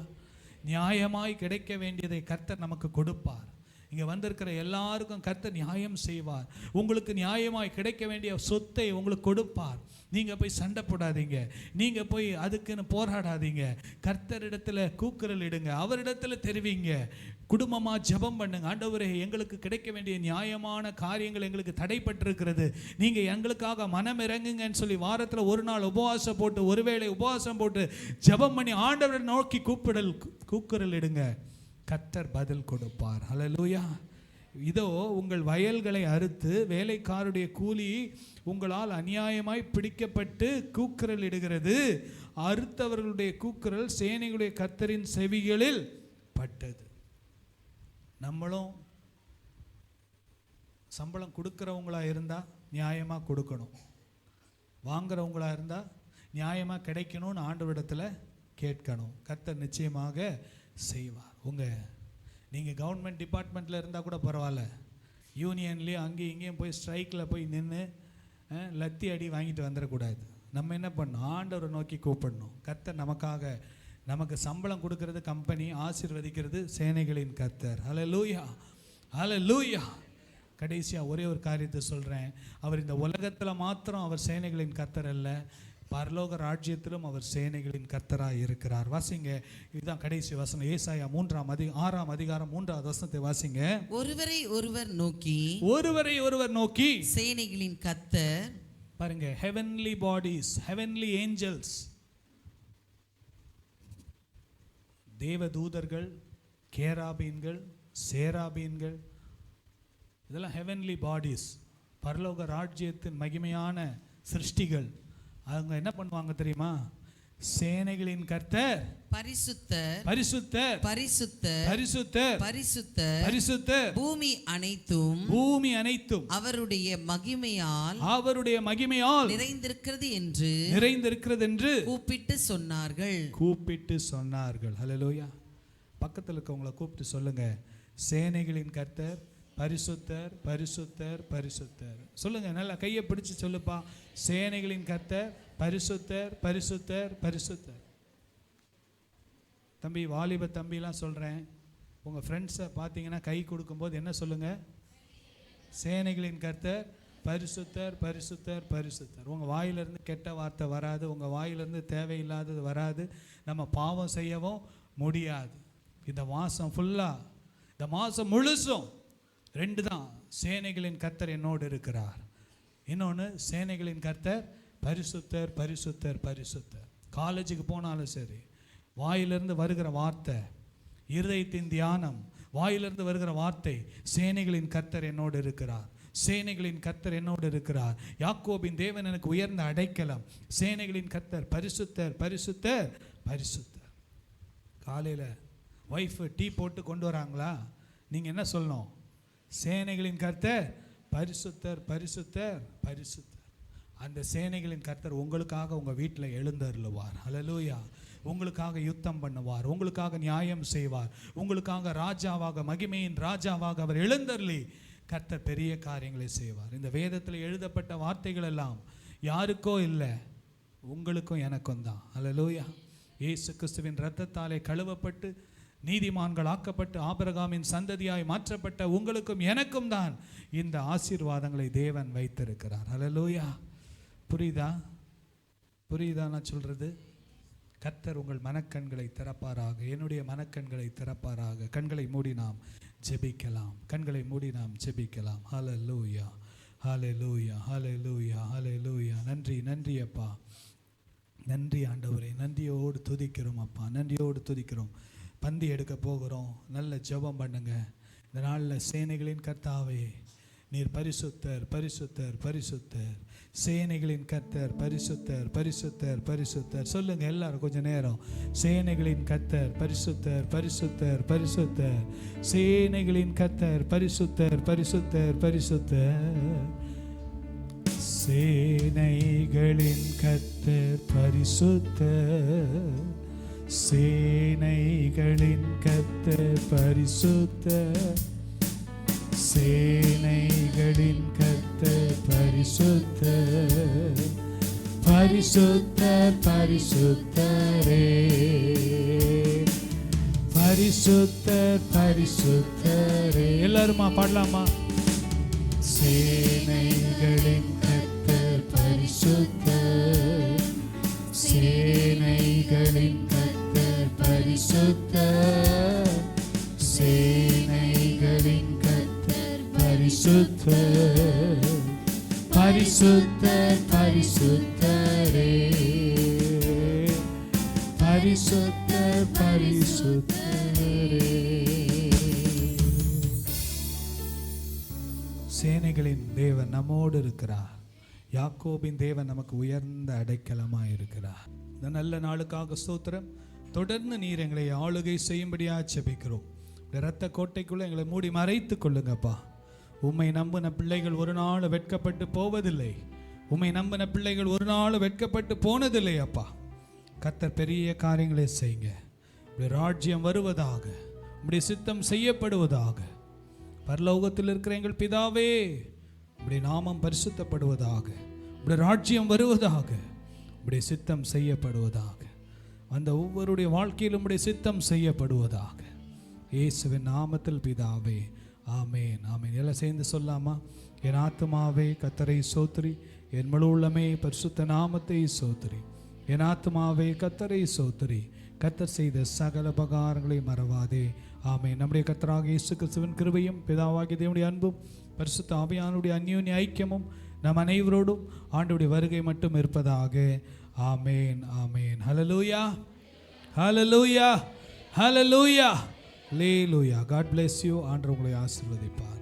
நியாயமாய் கிடைக்க வேண்டியதை கர்த்தர் நமக்கு கொடுப்பார். இங்கே வந்திருக்கிற எல்லாருக்கும் கர்த்தர் நியாயம் செய்வார். உங்களுக்கு நியாயமாய் கிடைக்க வேண்டிய சொத்தை உங்களுக்கு கொடுப்பார். நீங்கள் போய் சண்டை போடாதீங்க, நீங்கள் போய் அதுக்குன்னு போராடாதீங்க. கர்த்தரிடத்தில் கூக்குரல் இடுங்க, அவரிடத்தில் தெரிவிங்க. குடும்பமாக ஜெபம் பண்ணுங்க. ஆண்டவரே, எங்களுக்கு கிடைக்க வேண்டிய நியாயமான காரியங்கள் எங்களுக்கு தடைப்பட்டிருக்கிறது, நீங்கள் எங்களுக்காக மனம் இறங்குங்கன்னு சொல்லி வாரத்தில் ஒரு நாள் உபவாசம் போட்டு, ஒருவேளை உபவாசம் போட்டு ஜெபம் பண்ணி ஆண்டவரை நோக்கி கூக்குரல் இடுங்க. கர்த்தர் பதில் கொடுப்பார். ஹல்லேலூயா. இதோ உங்கள் வயல்களை அறுத்து வேலைக்காரருடைய கூலி உங்களால் அநியாயமாய் பிடிக்கப்பட்டு கூக்குரல் இடுகிறது. அறுத்தவர்களுடைய கூக்குரல் சேனைகளுடைய கர்த்தரின் செவிகளில் பட்டது. நம்மளும் சம்பளம் கொடுக்குறவங்களா இருந்தால் நியாயமாக கொடுக்கணும், வாங்குறவங்களா இருந்தால் நியாயமாக கிடைக்கணும்னு ஆண்டவரிடத்தில் கேட்கணும். கர்த்தர் நிச்சயமாக செய்வார். நீங்கள் கவர்மெண்ட் டிபார்ட்மெண்ட்டில் இருந்தால் கூட பரவாயில்ல, யூனியன்லேயும் அங்கேயும் இங்கேயும் போய் ஸ்ட்ரைக்கில் போய் நின்று லத்தி அடி வாங்கிட்டு வந்துடக்கூடாது. நம்ம என்ன பண்ணணும்? ஆண்டவரை நோக்கி கூப்பிடணும். கர்த்தர் நமக்கு சம்பளம் கொடுக்கறது கம்பெனி, ஆசீர்வதிக்கிறது சேனைகளின் கர்த்தர். ஹல்லேலூயா, ஹல்லேலூயா. கடைசியாக ஒரே ஒரு காரியத்தை சொல்கிறேன். அவர் இந்த உலகத்தில் மாத்திரம் அவர் சேனைகளின் கர்த்தர் அல்ல, பரலோக ராஜ்யத்திலும் அவர் சேனைகளின் கர்த்தராக இருக்கிறார். வாசிங்க, இதுதான் கடைசி வசனம். ஏசாயா 6ஆம் அதிகாரம் 3வது வசனத்தை வாசிங்க. ஒருவரை ஒருவர் நோக்கி சேனைகளின் கர்த்தர். பாருங்க, ஹெவன்லி பாடிஸ், ஹெவன்லி ஏஞ்சல்ஸ், தேவதூதர்கள், கேராபீன்கள், சேராபீன்கள், இதெல்லாம் ஹெவன்லி பாடிஸ், பரலோக ராஜ்யத்தின் மகிமையான சிருஷ்டிகள். அவங்க என்ன பண்ணுவாங்க தெரியுமா? சேனைகளின் கர்த்தர் பரிசுத்தர், பரிசுத்தர், பரிசுத்தர், பரிசுத்தர், பரிசுத்தர், பரிசுத்தர், பூமி அனைத்தும், பூமி அனைத்தும் அவருடைய மகிமையால், அவருடைய மகிமையால் நிறைந்திருக்கிறது என்று, நிறைந்திருக்கிறது என்று கூப்பிட்டு சொன்னார்கள். கூப்பிட்டு சொன்னார்கள். ஹல்லேலூயா. பக்கத்தில் இருக்கவங்களை கூப்பிட்டு சொல்லுங்க, சேனைகளின் கர்த்தர் பரிசுத்தர், பரிசுத்தர், பரிசுத்தர். சொல்லுங்க, நல்லா கையை பிடிச்சு சொல்லுப்பா. சேனைகளின் கர்த்தர் பரிசுத்தர், பரிசுத்தர், பரிசுத்தர். தம்பி, வாலிப தம்பிலாம் சொல்கிறேன், உங்கள் ஃப்ரெண்ட்ஸை பார்த்தீங்கன்னா கை கொடுக்கும்போது என்ன சொல்லுங்க? சேனைகளின் கர்த்தர் பரிசுத்தர், பரிசுத்தர், பரிசுத்தர். உங்கள் வாயிலிருந்து கெட்ட வார்த்தை வராது, உங்கள் வாயிலிருந்து தேவையில்லாதது வராது, நம்ம பாவம் செய்யவும் முடியாது. இந்த மாதம் ஃபுல்லாக, இந்த மாதம் முழுசும் 2 தான். சேனைகளின் கர்த்தர் என்னோடு இருக்கிறார். இன்னொன்று, சேனைகளின் கர்த்தர் பரிசுத்தர், பரிசுத்தர், பரிசுத்தர். காலேஜுக்கு போனாலும் சரி, வாயிலிருந்து வருகிற வார்த்தை, இருதயத்தின் தியானம், வாயிலிருந்து வருகிற வார்த்தை, சேனைகளின் கர்த்தர் என்னோடு இருக்கிறார், சேனைகளின் கர்த்தர் என்னோடு இருக்கிறார். யாக்கோபின் தேவன் எனக்கு உயர்ந்த அடைக்கலம், சேனைகளின் கர்த்தர் பரிசுத்தர், பரிசுத்தர், பரிசுத்தர். காலையில் ஒய்ஃபு டீ போட்டு கொண்டு வராங்களா, நீங்கள் என்ன சொல்லணும்? சேனைகளின் கர்த்தர் பரிசுத்தர், பரிசுத்தர், பரிசுத்தர். அந்த சேனைகளின் கர்த்தர் உங்களுக்காக உங்கள் வீட்டில் எழுந்தருளுவார். ஹல்லேலூயா. உங்களுக்காக யுத்தம் பண்ணுவார், உங்களுக்காக நியாயம் செய்வார், உங்களுக்காக ராஜாவாக, மகிமையின் ராஜாவாக அவர் எழுந்தருளி கர்த்தர் பெரிய காரியங்களை செய்வார். இந்த வேதத்தில் எழுதப்பட்ட வார்த்தைகள் எல்லாம் யாருக்கோ இல்லை, உங்களுக்கும் எனக்கும் தான். ஹல்லேலூயா. இயேசு கிறிஸ்துவின் இரத்தத்தாலே கழுவப்பட்டு நீதிமான்கள் ஆக்கப்பட்டு ஆபிரகாமின் சந்ததியாய் மாற்றப்பட்ட உங்களுக்கும் எனக்கும் தான் இந்த ஆசீர்வாதங்களை தேவன் வைத்திருக்கிறார். ஹல்லேலூயா. புரியுதா? புரியுதா நான் சொல்றது? கர்த்தர் உங்கள் மனக்கண்களை திறப்பாராக, என்னுடைய மனக்கண்களை திறப்பாராக. கண்களை மூடி நாம் ஜெபிக்கலாம், கண்களை மூடி நாம் ஜெபிக்கலாம். ஹல்லேலூயா, ஹல்லேலூயா, ஹல்லேலூயா, ஹல்லேலூயா. நன்றி, நன்றி அப்பா, நன்றி ஆண்டவரே. நன்றியோடு துதிக்கிறோம் அப்பா, நன்றியோடு துதிக்கிறோம். பந்தி எடுக்க போகிறோம், நல்ல ஜெபம் பண்ணுங்க. இந்த நாளில் சேனைகளின் கர்த்தாவே நீர் பரிசுத்தர், பரிசுத்தர், பரிசுத்தர். சேனைகளின் கர்த்தர் பரிசுத்தர், பரிசுத்தர், பரிசுத்தர். சொல்லுங்க எல்லாரும் கொஞ்ச நேரம். சேனைகளின் கர்த்தர் பரிசுத்தர், பரிசுத்தர், பரிசுத்தர். சேனைகளின் கர்த்தர் பரிசுத்தர், பரிசுத்தர், பரிசுத்தர். சேனைகளின் கர்த்தர் பரிசுத்தர், சேனைகளின் கர்த்தர் பரிசுத்தர், சேனைகளின் கர்த்தர் பரிசுத்தர், பரிசுத்தர், பரிசுத்தரே, பரிசுத்தர், பரிசுத்தரே. எல்லாருமா பாடலாமா? சேனைகளின் கர்த்தர் பரிசுத்தர், சேனைகளின் கர்த்தர் பரிசுத்தர், சேனைகளின் கர்த்தர் பரிசுத்தர், பரிசுத்தர், பரிசுத்தரே, பரிசுத்தர், பரிசுத்தரே. சேனைகளின் தேவன் நம்மோடு இருக்கிறார். யாக்கோபின் தேவன் நமக்கு உயர்ந்த அடைக்கலமாக இருக்கிறார். இந்த நல்ல நாளுக்காக ஸ்தோத்திரம். தொடர்ந்து நீர் எங்களை ஆளுகை செய்யும்படியாக ஜெபிக்கிறோம். இரத்த கோட்டைக்குள்ள எங்களை மூடி மறைத்து கொள்ளுங்கப்பா. உம்மை நம்பின பிள்ளைகள் ஒரு நாள் வெட்கப்பட்டு போவதில்லை. உம்மை நம்பின பிள்ளைகள் ஒரு நாள் வெட்கப்பட்டு போனதில்லை அப்பா. கர்த்தர் பெரிய காரியங்களை செய்யுங்க. உடைய ராஜ்யம் வருவதாக, உடைய சித்தம் செய்யப்படுவதாக. பரலோகத்தில் இருக்கிற எங்கள் பிதாவே, உடைய நாமம் பரிசுத்தப்படுவதாக, உடைய ராஜ்யம் வருவதாக, உடைய சித்தம் செய்யப்படுவதாக. அந்த ஒவ்வொருடைய வாழ்க்கையிலும் உடைய சித்தம் செய்யப்படுவதாக. இயேசுவின் நாமத்தில் பிதாவே, ஆமேன், ஆமேன். எல்லாம் சேர்ந்து சொல்லாமா? என் ஆத்துமாவே கர்த்தரை சோத்திரி, என் முழு உள்ளமே பரிசுத்த நாமத்தை சோத்திரி. என் ஆத்துமாவே கர்த்தரை சோத்திரி, கர்த்தர் செய்த சகல உபகாரங்களை மறவாதே. ஆமேன். நம்முடைய கர்த்தராகிய இயேசு கிறிஸ்துவின் கிருபையும் பிதாவாகிய தேவனுடைய அன்பும் பரிசுத்த ஆவியானுடைய அந்யோன்ய ஐக்கியமும் நம் அனைவரோடும் ஆண்டவருடைய வருகை மட்டும் இருப்பதாக. ஆமேன், ஆமேன். Hallelujah, hallelujah, hallelujah. அல்லேலூயா. God bless you. ஆண்டவர் உங்களை ஆசீர்வதிப்பார்.